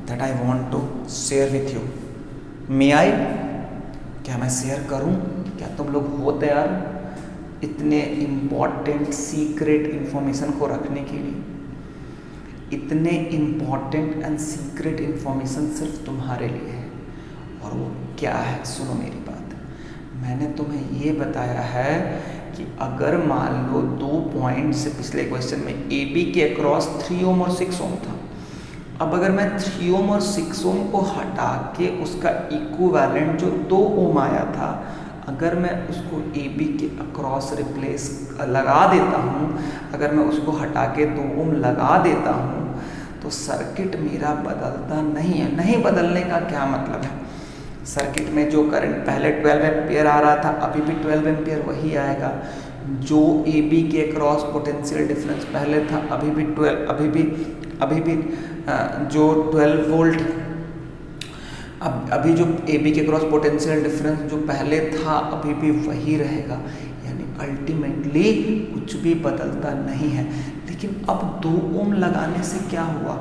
that I want to share with you. May I? क्या मैं share करूं? क्या तुम लोग हो तैयार इतने important secret information को रखने के लिए? इतने इम्पॉर्टेंट एंड सीक्रेट इंफॉर्मेशन सिर्फ तुम्हारे लिए है। और वो क्या है, सुनो मेरी बात। मैंने तुम्हें ये बताया है कि अगर मान लो 2 पॉइंट से पिछले क्वेश्चन में AB के अक्रॉस 3 ओम और 6 ओम था। अब अगर मैं 3 ओम और 6 ओम को हटा के उसका इक्विवेलेंट जो 2 ओम आया था, अगर मैं उसको AB के अक्रॉस रिप्लेस लगा देता हूँ, अगर मैं उसको हटा के 2 ओम लगा देता हूँ, तो सर्किट मेरा बदलता नहीं है। नहीं बदलने का क्या मतलब है, सर्किट में जो करंट पहले 12 एम्पियर आ रहा था, अभी भी 12 एम्पियर वही आएगा। जो AB के क्रॉस पोटेंशियल डिफरेंस पहले था, अभी भी जो 12 वोल्ट, अभी जो AB के क्रॉस पोटेंशियल डिफरेंस जो पहले था, अभी भी वही रहेगा। यानी अल्टीमेटली कुछ भी बदलता नहीं है। लेकिन अब 2 ओम लगाने से क्या हुआ,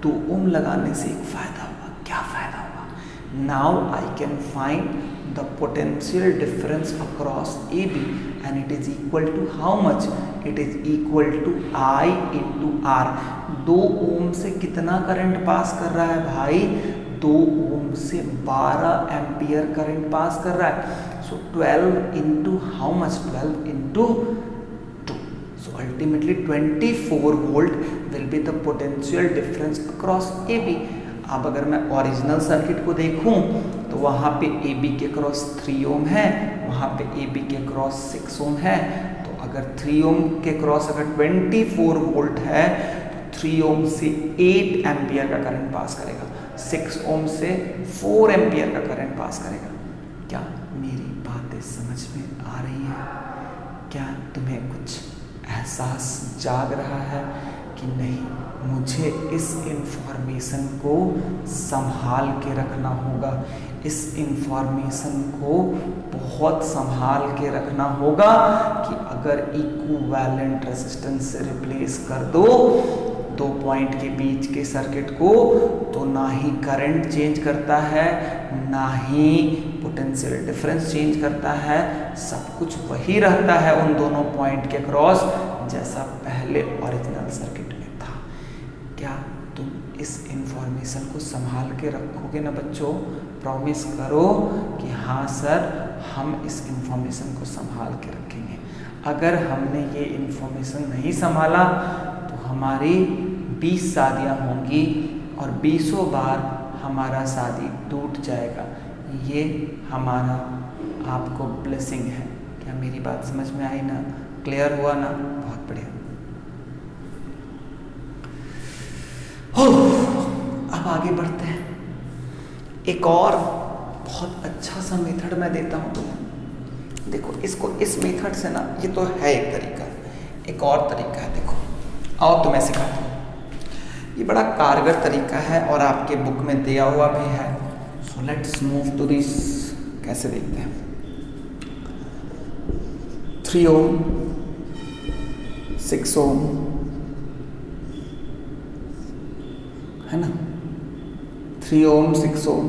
2 ओम लगाने से एक फायदा हुआ। क्या फायदा हुआ? Now I can find the potential difference across AB and it is equal to how much? It is equal to I into R. 2 ओम से कितना करंट पास कर रहा है भाई? 2 ओम से 12 एम्पियर करंट पास कर रहा है. सो 12 into how much? 12 into 2. So ultimately 24 volt will be the potential difference across AB. अब अगर मैं ओरिजिनल सर्किट को देखूं तो वहाँ पे AB के क्रॉस 3 ओम है, वहाँ पे AB के क्रॉस 6 ओम है. तो अगर 3 ओम के क्रॉस अगर 24 वोल्ट है तो 3 ओम से 8 एम्पियर का करंट पास करेगा, 6 ओम से 4 एम्पियर का करंट पास करेगा. क्या मेरी बातें समझ में आ रही हैं? क्या तुम्हें कुछ एहसास जाग रहा है कि नहीं? मुझे इस इंफॉर्मेशन को संभाल के रखना होगा, इस इंफॉर्मेशन को बहुत संभाल के रखना होगा कि अगर इक्विवेलेंट रेजिस्टेंस से रिप्लेस कर दो 2 पॉइंट के बीच के सर्किट को तो ना ही करंट चेंज करता है, ना ही पोटेंशियल डिफरेंस चेंज करता है, सब कुछ वही रहता है उन दोनों पॉइंट के क्रॉस जैसा पहले ओरिजिनल सर्किट में था. क्या तुम इस इंफॉर्मेशन को संभाल के रखोगे ना बच्चों? प्रॉमिस करो कि हाँ सर, हम इस इंफॉर्मेशन को संभाल के रखेंगे. अगर हमने ये इंफॉर्मेशन नहीं संभाला तो हमारी 20 शादियाँ होंगी और 20 बार हमारा शादी टूट जाएगा. ये हमारा आपको ब्लेसिंग है. क्या मेरी बात समझ में आई ना? क्लियर हुआ ना? बहुत बढ़िया. अब आगे बढ़ते हैं. एक और बहुत अच्छा सा मेथड मैं देता हूँ तुम्हें. देखो इसको, इस मेथड से ना, ये तो है एक तरीका, एक और तरीका है. देखो आओ तुम्हें सिखाता हूँ. ये बड़ा कारगर तरीका है और आपके बुक में दिया हुआ भी है. So let's move to this. कैसे देखते हैं? 3 ओम, 6 ओम है ना, 3 ओम 6 ओम.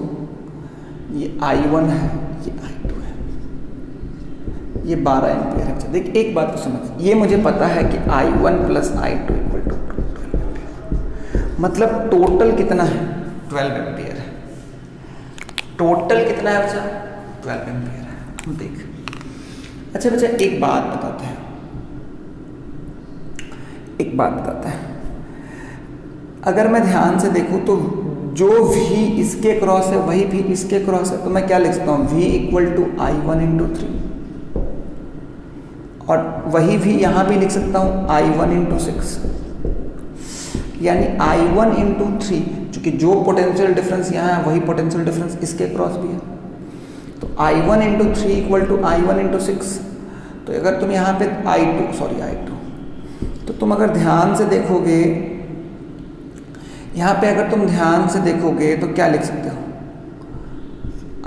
ये I1 है, ये I2 है, ये 12 एम्पियर है. देख एक बात को समझ, ये मुझे पता है कि I1 plus I2 equal to 12 ampere. मतलब टोटल कितना है? 12 एम्पियर है. टोटल कितना है बच्चा? 12 एम्पियर है. देख अच्छा बच्चा, एक बात बताते हैं, एक बात बताता है. अगर मैं ध्यान से देखूं तो जो भी इसके क्रॉस है वही भी इसके क्रॉस है. तो मैं क्या लिख सकता हूँ? V equal to I1 into 3. और वही भी यहाँ भी लिख सकता हूँ I1 इंटू 6. यानी I1 इंटू 3, चूंकि जो पोटेंशियल डिफरेंस यहाँ है वही पोटेंशियल डिफरेंस इसके क्रॉस भी है. तो I1 into 3 equal to I1 into 6. तो अगर तुम यहाँ पे I2 तो तुम अगर ध्यान से देखोगे, यहाँ पे अगर तुम ध्यान से देखोगे तो क्या लिख सकते हो?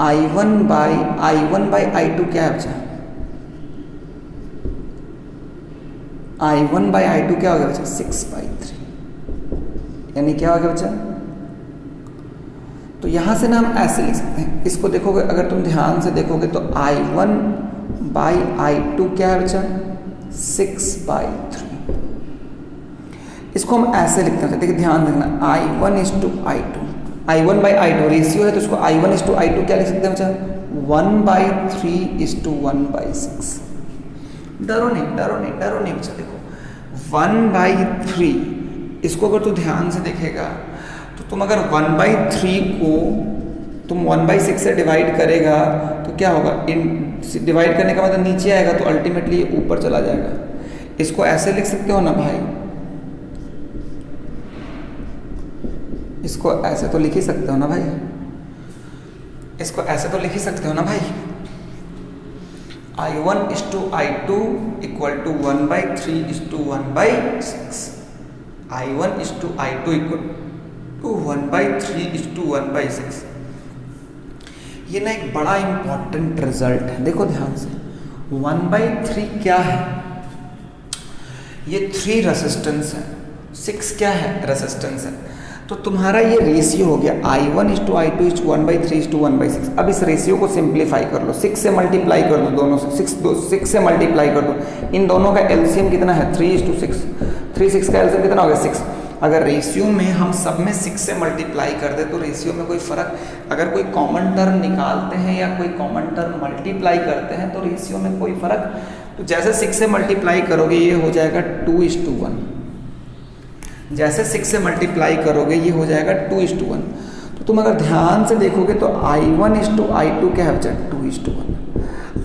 I1 बाई I2 क्या है बच्चा? I1 बाई I2 क्या हो गया बच्चा? 6/3. यानी क्या हो गया बच्चा? तो यहाँ से ना हम ऐसे लिख सकते हैं. इसको देखोगे, अगर तुम ध्यान से देखोगे तो I1 बाई I2 क्या है बच्चा? 6/3. इसको हम ऐसे लिखते हैं. देखिए ध्यान देना, I1 is to I2, I1 by I2 ratio है तो इसको I1 इज टू I2 क्या लिख सकते हैं बच्चा? 1/3 इज टू 1/6. डरो नहीं बच्चा. देखो 1/3 इसको अगर तू ध्यान से देखेगा तो तुम अगर 1/3 को तुम 1/6 से डिवाइड करेगा तो क्या होगा? डिवाइड करने का मतलब नीचे आएगा तो अल्टीमेटली ये ऊपर चला जाएगा. इसको ऐसे लिख सकते हो ना भाई? इसको ऐसे तो लिख ही सकते हो ना भाई? इसको ऐसे तो लिख ही सकते हो ना भाई? I1 is to I2 equal to 1/3 is to 1/6. I1 is to I2 equal to 1/3 is to 1/6. ये ना एक बड़ा इंपॉर्टेंट रिजल्ट है. देखो ध्यान से, 1/3 क्या है? ये 3 रेजिस्टेंस है, 6 क्या है? रेजिस्टेंस है. तो तुम्हारा ये रेशियो हो गया I1:I2:1/3:1/6। अब इस रेशियो को सिंप्लीफाई कर लो, 6 से मल्टीप्लाई कर दो, दोनों से 6 से मल्टीप्लाई कर दो। इन दोनों का एलसीएम कितना है 3:6, 3 6 का एलसीएम कितना हो गया 6। अगर रेशियो में हम सब में 6 से मल्टीप्लाई कर दे तो रेशियो में कोई फर्क, अगर कोई कॉमन टर्म निकालते हैं या कोई कॉमन टर्म मल्टीप्लाई करते हैं तो रेशियो में कोई फर्क, तो जैसे 6 से मल्टीप्लाई करोगे ये हो जाएगा 2:1, जैसे 6 से मल्टीप्लाई करोगे ये हो जाएगा 2:1। तो तुम अगर ध्यान से देखोगे तो I1:I2 क्या है बच्चा 2:1।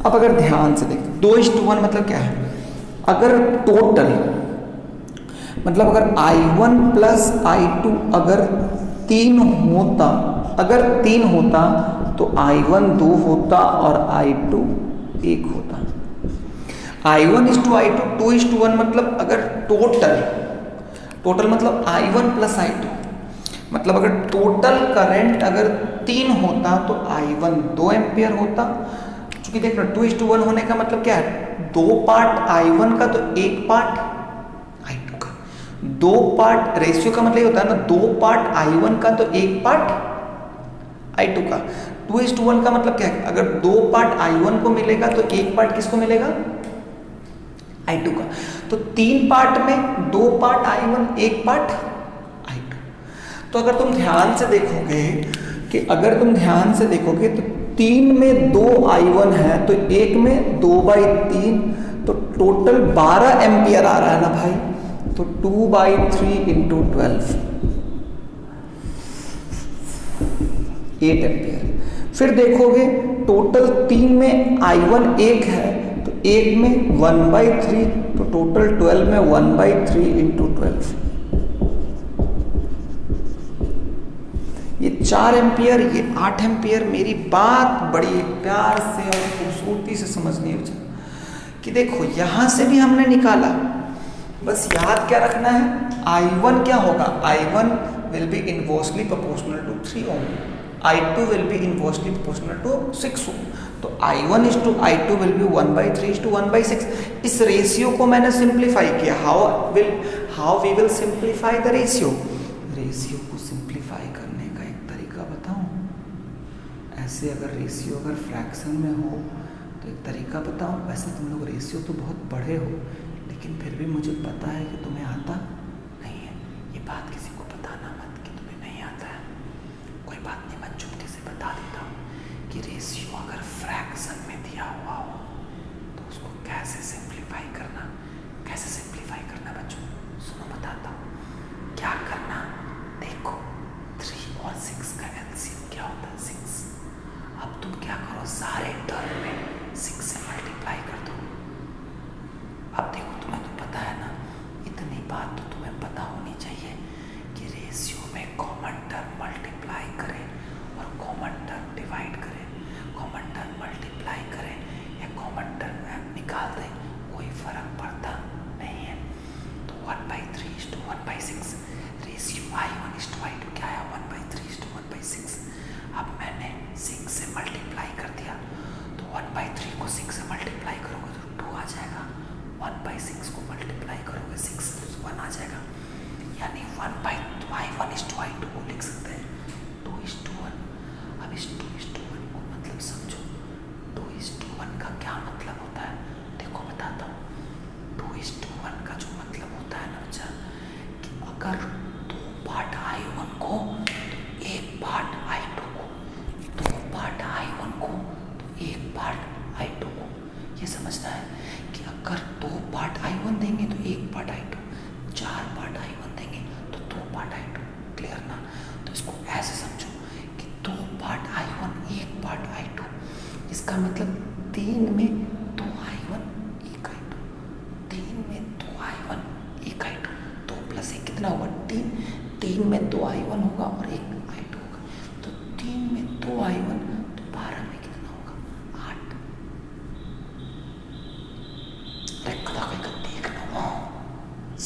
अब अगर ध्यान से देखो 2:1 मतलब क्या है, अगर टोटल मतलब अगर I1 प्लस I2 अगर 3 होता तो I1 2 होता और I2 1 होता। I1:I2 2:1 मतलब अगर टोटल मतलब I1 प्लस I2, मतलब अगर टोटल करंट अगर 3 होता तो I1 2 एम्पियर होता। चूंकि देखना 2:1 होने का मतलब क्या है, 2 पार्ट I1 का तो 1 पार्ट I2 का, 2 पार्ट रेशियो का मतलब ये होता है ना 2 पार्ट I1 का तो 1 पार्ट I2 का। 2:1 का मतलब क्या है, अगर 2 पार्ट I1 को मिलेगा तो 1 पार्ट किसको मिलेगा I2 का। तो 3 पार्ट में 2 पार्ट I1 1 पार्ट I2। तो अगर तुम ध्यान से देखोगे तो 3 में 2 I1 है तो 1 में 2/3, तो टोटल 12 एम्पियर आ रहा है ना भाई, तो 2/3 × 12 8 एम्पियर। फिर देखोगे टोटल 3 में I1 1 है तो 1 में 1/3, तो टोटल 12 में 1/3 × 12 ये 4 एम्पियर, ये 8 एम्पियर। मेरी बात बड़ी प्यार से और खूबसूरती से समझनी है कि देखो यहां से भी हमने निकाला, बस याद क्या रखना है, I1 क्या होगा, I1 will be inversely proportional to 3 ohm, I2 will be inversely proportional to 6 ohm. तो I1:I2 विल बी 1/3:1/6। इस रेशियो को मैंने सिंप्लीफाई किया। How we will simplify the ratio को सिंप्लीफाई करने का एक तरीका बताऊं। ऐसे अगर रेशियो अगर फ्रैक्शन में हो तो एक तरीका बताऊं। वैसे तुम लोग रेशियो तो बहुत पढ़े हो, लेकिन फिर भी मुझे पता है कि तुम्हें आता नहीं है। ये बात किसी को बताना मत कि तुम्हें नहीं आता है। कोई बात नहीं, मैं चुपके से बता देता हूँ कि रेशियो अगर फ्रैक्शन में दिया हुआ हो तो उसको कैसे सिंप्लीफाई करना बच्चों, सुनो बताता हूँ। क्या करना, देखो 3 और 6 का एलसीएम क्या होता है 6। अब तुम क्या करो, सारे टर्म में 6 से मल्टीप्लाई कर दो। अब देखो तुम्हें तो पता है ना, इतनी बात तो तुम्हें पता होनी चाहिए कि रेशियो में कॉमन टर्म मल्टीप्लाई करें और कॉमन टर्म डिवाइड करें, कॉमन टर्म मल्टीप्लाई करें या कॉमन टर्म निकाल दें, कोई फर्क पड़ता नहीं है। तो 1/3:1/6 रेशियो I1:I2 क्या है 1/3:1/6। अब मैंने 6 से मल्टीप्लाई कर दिया तो 1/3 को 6 से मल्टीप्लाई करोगे तो 2 आ जाएगा, 1/6 को मल्टीप्लाई करोगे 6 तो 1 आ जाएगा। यानी I1:I2 को लिख सकते हैं 2:1। अब इस 2:1 को मतलब समझो, 2:1 का क्या मतलब होता है, देखो बताता हूँ। 2:1 का जो मतलब होता है ना बच्चा, कि अगर 2 पार्ट I1 को तो 1 पार्ट I2 को, 2 पार्ट I1 को तो 1 पार्ट I2 को। ये समझना है कि अगर 2 पार्ट I1 देंगे तो 1 पार्ट I2, 4 पार्ट I1 देंगे तो 2 पार्ट I2। क्लियर ना? तो इसको ऐसे समझो कि 2 पार्ट I1 1 पार्ट I2, इसका मतलब 3 में 2 I1 1 I2, 3 में 2 I1 1 I2, 2 + 1 कितना होगा 3 में 2 I1 होगा और 1 I2 होगा। तो 3 में 2 I1 तो 12 में कितना होगा 8।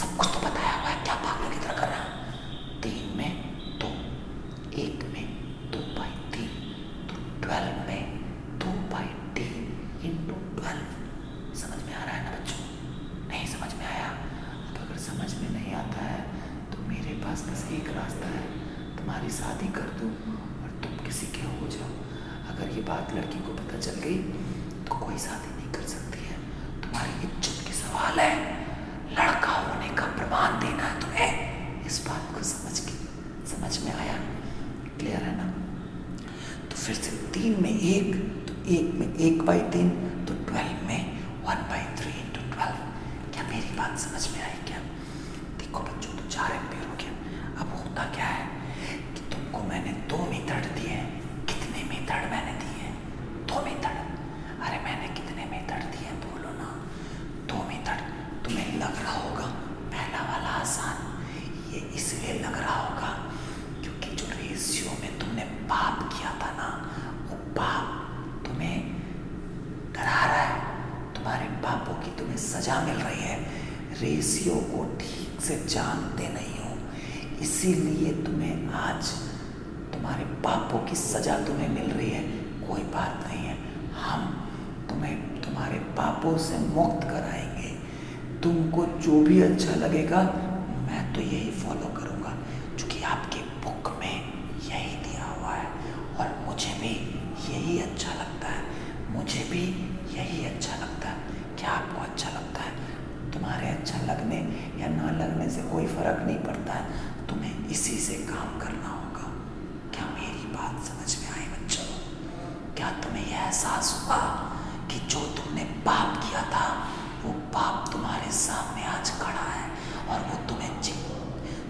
सब कुछ तो बताया हुआ है, क्या भागने की तरह कर रहा है। 3 में 2, 1 में 2/3, तो 12 में 2/3 × 12। समझ में आ रहा है ना बच्चों? नहीं समझ में आया? तो अगर समझ में नहीं आता है तो मेरे पास बस एक रास्ता है, तुम्हारी शादी कर दूँ और तुम किसी के हो जाओ। अगर ये बात लड़की को पता चल गई तो कोई शादी नहीं कर सकती है। तुम्हारी इज्जत की सवाल है, लड़का होने का प्रमाण देना है तुम्हें। इस बात को समझ में आया? क्लियर है ना? तो फिर से 3 में 1, तो 1 में 1/3, तो 12 में 1/3 × 12। क्या मेरी बात समझ में आई क्या? देखो बच्चों, तो 4 एम्पीयर हो गया। अब होता क्या है कि तुमको मैंने 2 मेथड दिए। कितने मेथड मैंने दिए? 2 मेथड। अरे मैंने कितने मेथड दिए बोलो ना? 2 मेथड। तुम्हें लग रहा होगा पहला वाला आसान। ये इसलिए लग रहा होगा क्योंकि जो रेशियो में तुमने पाप किया था ना, वो पाप तुम्हें डरा रहा है। तुम्हारे पापों की तुम्हें सजा मिल रही है। रेशियो को ठीक से जानते नहीं हो, इसीलिए तुम्हें आज तुम्हारे पापों की सजा तुम्हें मिल रही है। कोई बात नहीं है, हम तुम्हें तुम्हारे पापों से मुक्त कराएंगे। तुमको जो भी अच्छा लगेगा मैं तो यही फॉलो करूँगा, क्योंकि आपके बुक में यही दिया हुआ है और मुझे भी यही अच्छा लगता है। मुझे भी यही अच्छा लगता है। क्या आपको अच्छा लगता है? तुम्हारे अच्छा लगने या ना लगने से कोई फर्क नहीं पड़ता है, तुम्हें इसी से काम करना होगा। क्या मेरी बात समझ में आई बच्चों? क्या तुम्हें यह एहसास हुआ कि जो तुमने पाप किया था वो पाप तुम्हारे सामने आज खड़ा है और वो तुम्हें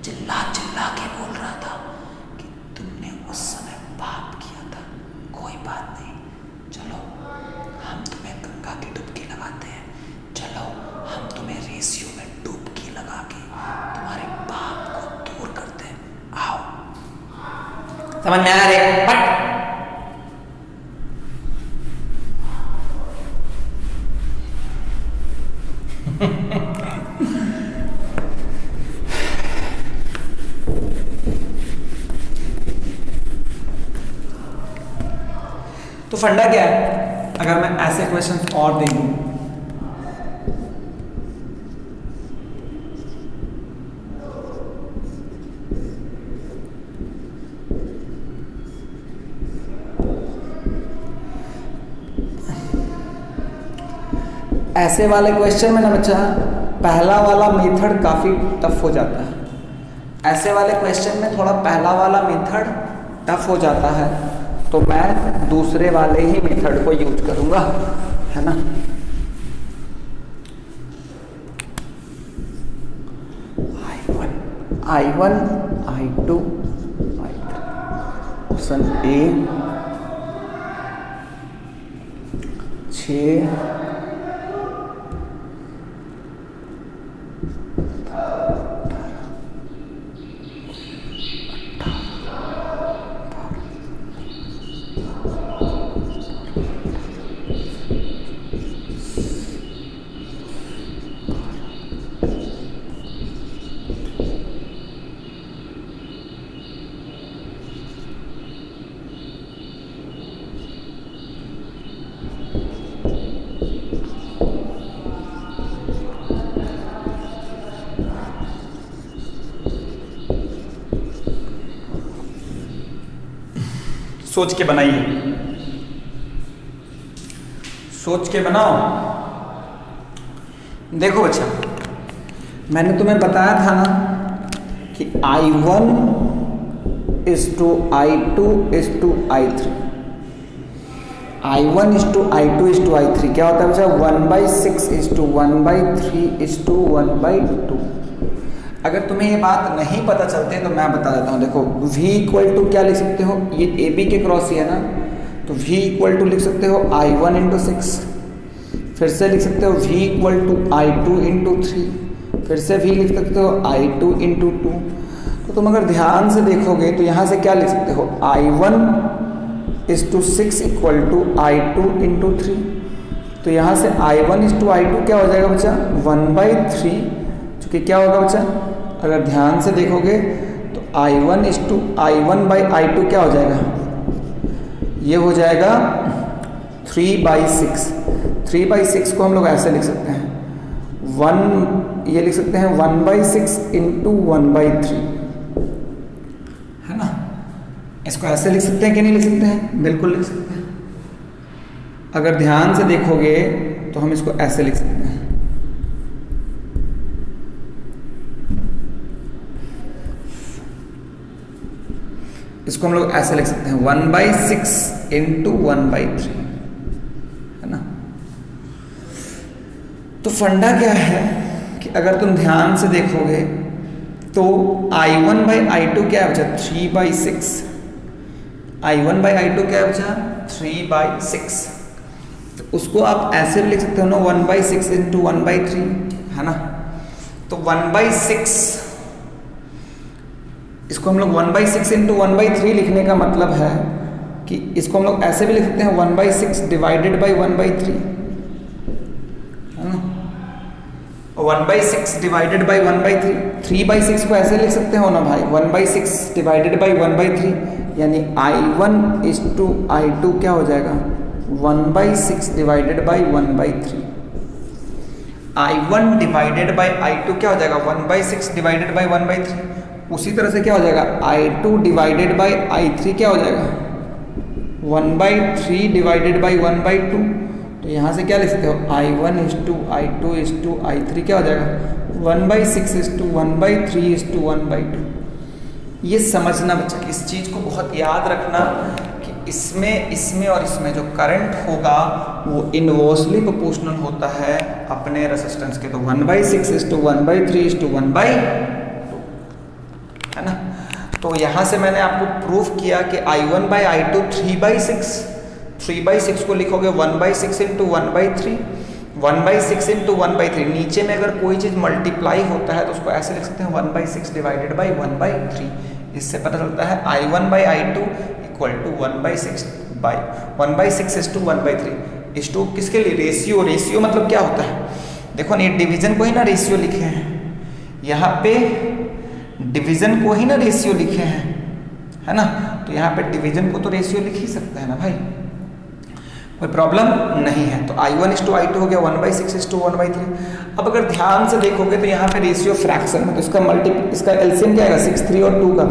चिल्ला के बोल रहा था कि तुमने उस समय पाप किया था। कोई बात नहीं, चलो हम तुम्हें गंगा की डुबकी लगाते हैं। चलो हम तुम्हें रेशियो में डुबकी लगा के तुम्हारे पाप को दूर करते हैं। आओ, समझ में आ रहे? बट तो फंडा क्या है? अगर मैं ऐसे क्वेश्चंस और दे दूं, ऐसे वाले क्वेश्चन में ना बच्चा, पहला वाला मेथड काफ़ी टफ हो जाता है। ऐसे वाले क्वेश्चन में थोड़ा पहला वाला मेथड टफ हो जाता है, तो मैं दूसरे वाले ही मेथड को यूज करूंगा, है ना। I1, I2, I3। Option A 6, सोच के बनाइए, सोच के बनाओ। देखो बच्चा, मैंने तुम्हें बताया था ना कि I1 = I2 = I3। I1 = I2 = I3 क्या होता है बच्चा? 1/6 = 1/3 = 1/2। अगर तुम्हें ये बात नहीं पता चलती है तो मैं बता देता हूँ। देखो V = क्या लिख सकते हो? ये AB के क्रॉस ही है ना, तो V = लिख सकते हो I1 × 6। फिर से लिख सकते हो V = I2 × 3। फिर से V लिख सकते हो I2 × 2। तो तुम अगर ध्यान से देखोगे तो यहाँ से क्या लिख सकते हो? I1 = 6 = I2 × 3। तो यहाँ से I1 = I2 क्या हो जाएगा बच्चा? 1/3। चूँकि क्या होगा बच्चा? अगर ध्यान से देखोगे तो I1 = I1/I2 क्या हो जाएगा? ये हो जाएगा 3/6। 3/6 को हम लोग ऐसे लिख सकते हैं, ये लिख सकते हैं 1/6 × 1/3, है ना। इसको ऐसे लिख सकते हैं कि नहीं लिख सकते हैं? बिल्कुल लिख सकते हैं। अगर ध्यान से देखोगे तो हम इसको ऐसे लिख सकते हैं, इसको हम लोग ऐसे लिख सकते हैं 1/6 इंटू 1/3, है ना। तो फंडा क्या है कि अगर तुम ध्यान से देखोगे तो I1/I2 क्या बचा? 3/6। I1/I2 क्या बचा? 3/6। तो उसको आप ऐसे भी लिख सकते हो ना, 1/6 इंटू 1/3, है ना। तो 1/6, इसको हम लोग 1/6 इंटू 1/3 लिखने का मतलब है कि इसको हम लोग ऐसे भी लिख सकते हैं 1/6 डिवाइडेड बाई 1/3, है ना। 1/6 डिवाइडेड बाई 1/3, 3/6 को ऐसे लिख सकते हो ना भाई, 1/6 डिवाइडेड बाई 1/3, यानी I1:I2 क्या हो जाएगा? 1/6 divided by 1/3। I1 divided by I2 क्या हो जाएगा? 1/6 डिवाइडेड बाई 1/3। उसी तरह से क्या हो जाएगा? I2 डिवाइडेड बाई I3 क्या हो जाएगा? 1/3 डिवाइडेड बाई 1/2। तो यहाँ से क्या लिख सकते हो? I1:I2:I3 क्या हो जाएगा? 1/6:1/3:1/2। ये समझना बच्चा कि इस चीज़ को बहुत याद रखना कि इसमें और इसमें जो करंट होगा वो इनवर्सली प्रोपोर्शनल होता है अपने रेजिस्टेंस के। तो 1/6:1/3:1/2, है ना। तो यहाँ से मैंने आपको प्रूफ किया कि I1/I2 3/6 को लिखोगे 1/6 इंटू 1/3, 1/6 इंटू 1/3। नीचे में अगर कोई चीज़ मल्टीप्लाई होता है तो उसको ऐसे लिख सकते हैं 1/6 डिवाइडेड बाई 1/3। इससे पता चलता है I1/I2 इक्वल टू 1/6 इस टू 1/3। इस टू किसके लिए? रेशियो मतलब क्या होता है? देखो ना, ये डिवीजन को ही ना रेशियो लिखे हैं, यहाँ पे डिवीजन को ही ना रेशियो लिखे हैं, है ना। तो यहाँ पे डिवीजन को तो रेशियो लिख ही सकते हैं ना भाई, कोई प्रॉब्लम नहीं है। तो I1:I2 हो गया 1/6:1/3। अब अगर ध्यान से देखोगे तो यहाँ पे रेशियो फ्रैक्शन है, तो इसका एलसीएम क्या आएगा? 6, 3 और 2 का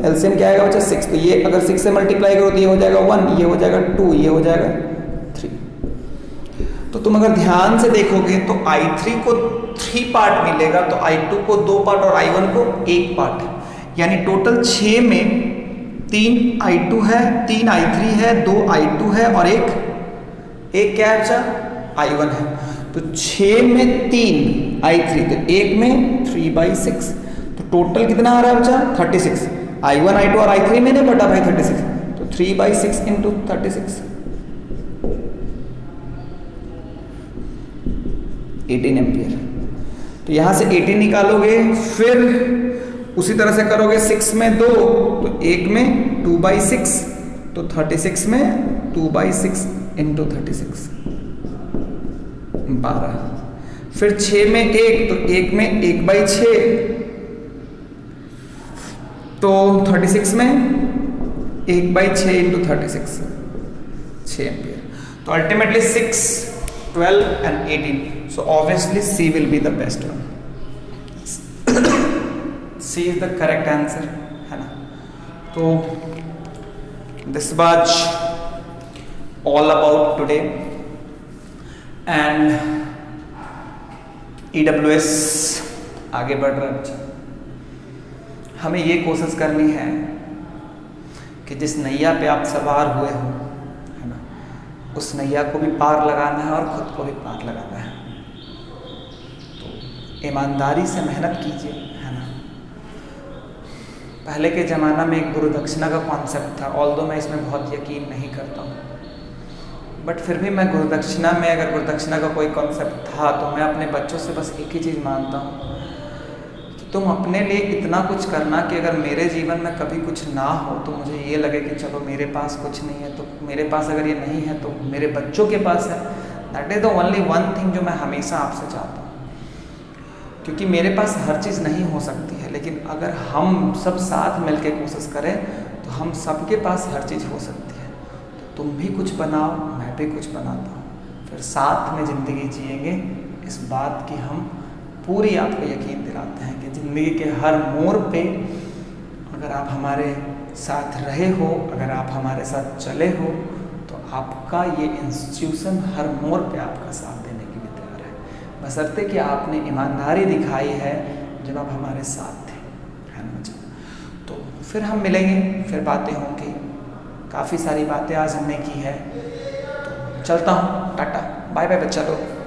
एलसीएम क्या आएगा बच्चा? 6। तो ये अगर 6 से मल्टीप्लाई करो तो ये हो जाएगा 1, ये हो जाएगा 2, ये हो जाएगा 3। तो तुम अगर ध्यान से देखोगे तो I3 को 3 पार्ट मिलेगा, तो I2 को 2 पार्ट और I1 को 1 पार्ट, यानी टोटल 6 में 3 I2 है, 3 I3 है, 2 I2 है और एक क्या है बच्चा? I1 है। तो 6 में 3 I3, तो 1 में 3/6, तो टोटल कितना आ रहा है बच्चा? 36। I1 I2 और I3 में नहीं बटा भाई 36, तो 3/6 इंटू 36, 18 एम्पियर। तो यहाँ से 18 निकालोगे, फिर उसी तरह से करोगे 6 में 2, तो 1 में 2/6, तो 36 में 2/6 इंटू 36, 12। फिर 6 में 1, तो 1 में 1/6, तो 36 में 1/6 इंटू 36, 6 एम्पियर। तो ultimately 6, 12 and 18. So obviously C will be the best one. C is the correct answer, है ना। तो this was all about today, and EWS आगे बढ़ रहा है बच्चा। हमें ये कोशिश करनी है कि जिस नैया पे आप सवार हुए हो, है ना, उस नैया को भी पार लगाना है और खुद को भी पार लगाना है। तो ईमानदारी से मेहनत कीजिए, है ना। पहले के ज़माना में एक गुरुदक्षिणा का कॉन्सेप्ट था, ऑल्दो मैं इसमें बहुत यकीन नहीं करता हूँ, बट फिर भी मैं गुरुदक्षिणा में, अगर गुरुदक्षिणा का कोई कॉन्सेप्ट था तो मैं अपने बच्चों से बस एक ही चीज़ मांगता हूँ कि तुम अपने लिए इतना कुछ करना कि अगर मेरे जीवन में कभी कुछ ना हो तो मुझे ये लगे कि चलो मेरे पास कुछ नहीं है, तो मेरे पास अगर ये नहीं है तो मेरे बच्चों के पास है। That is the only one thing जो मैं हमेशा आपसे चाहता हूँ, क्योंकि मेरे पास हर चीज़ नहीं हो सकती है, लेकिन अगर हम सब साथ मिलकर कोशिश करें तो हम सबके पास हर चीज़ हो सकती है। तुम भी कुछ बनाओ, मैं भी कुछ बनाता हूँ, फिर साथ में ज़िंदगी जिएंगे। इस बात की हम पूरी आपको यकीन दिलाते हैं कि ज़िंदगी के हर मोड़ पे अगर आप हमारे साथ रहे हो, अगर आप हमारे साथ चले हो, तो आपका ये इंस्टीट्यूशन हर मोड़ पे आपका साथ देने के लिए तैयार है, बशर्ते कि आपने ईमानदारी दिखाई है जब आप हमारे साथ थे, है ना बच्चा। तो फिर हम मिलेंगे, फिर बातें होंगी, काफ़ी सारी बातें आज हमने की है। तो चलता हूँ, टाटा बाय बाय बच्चा लोग।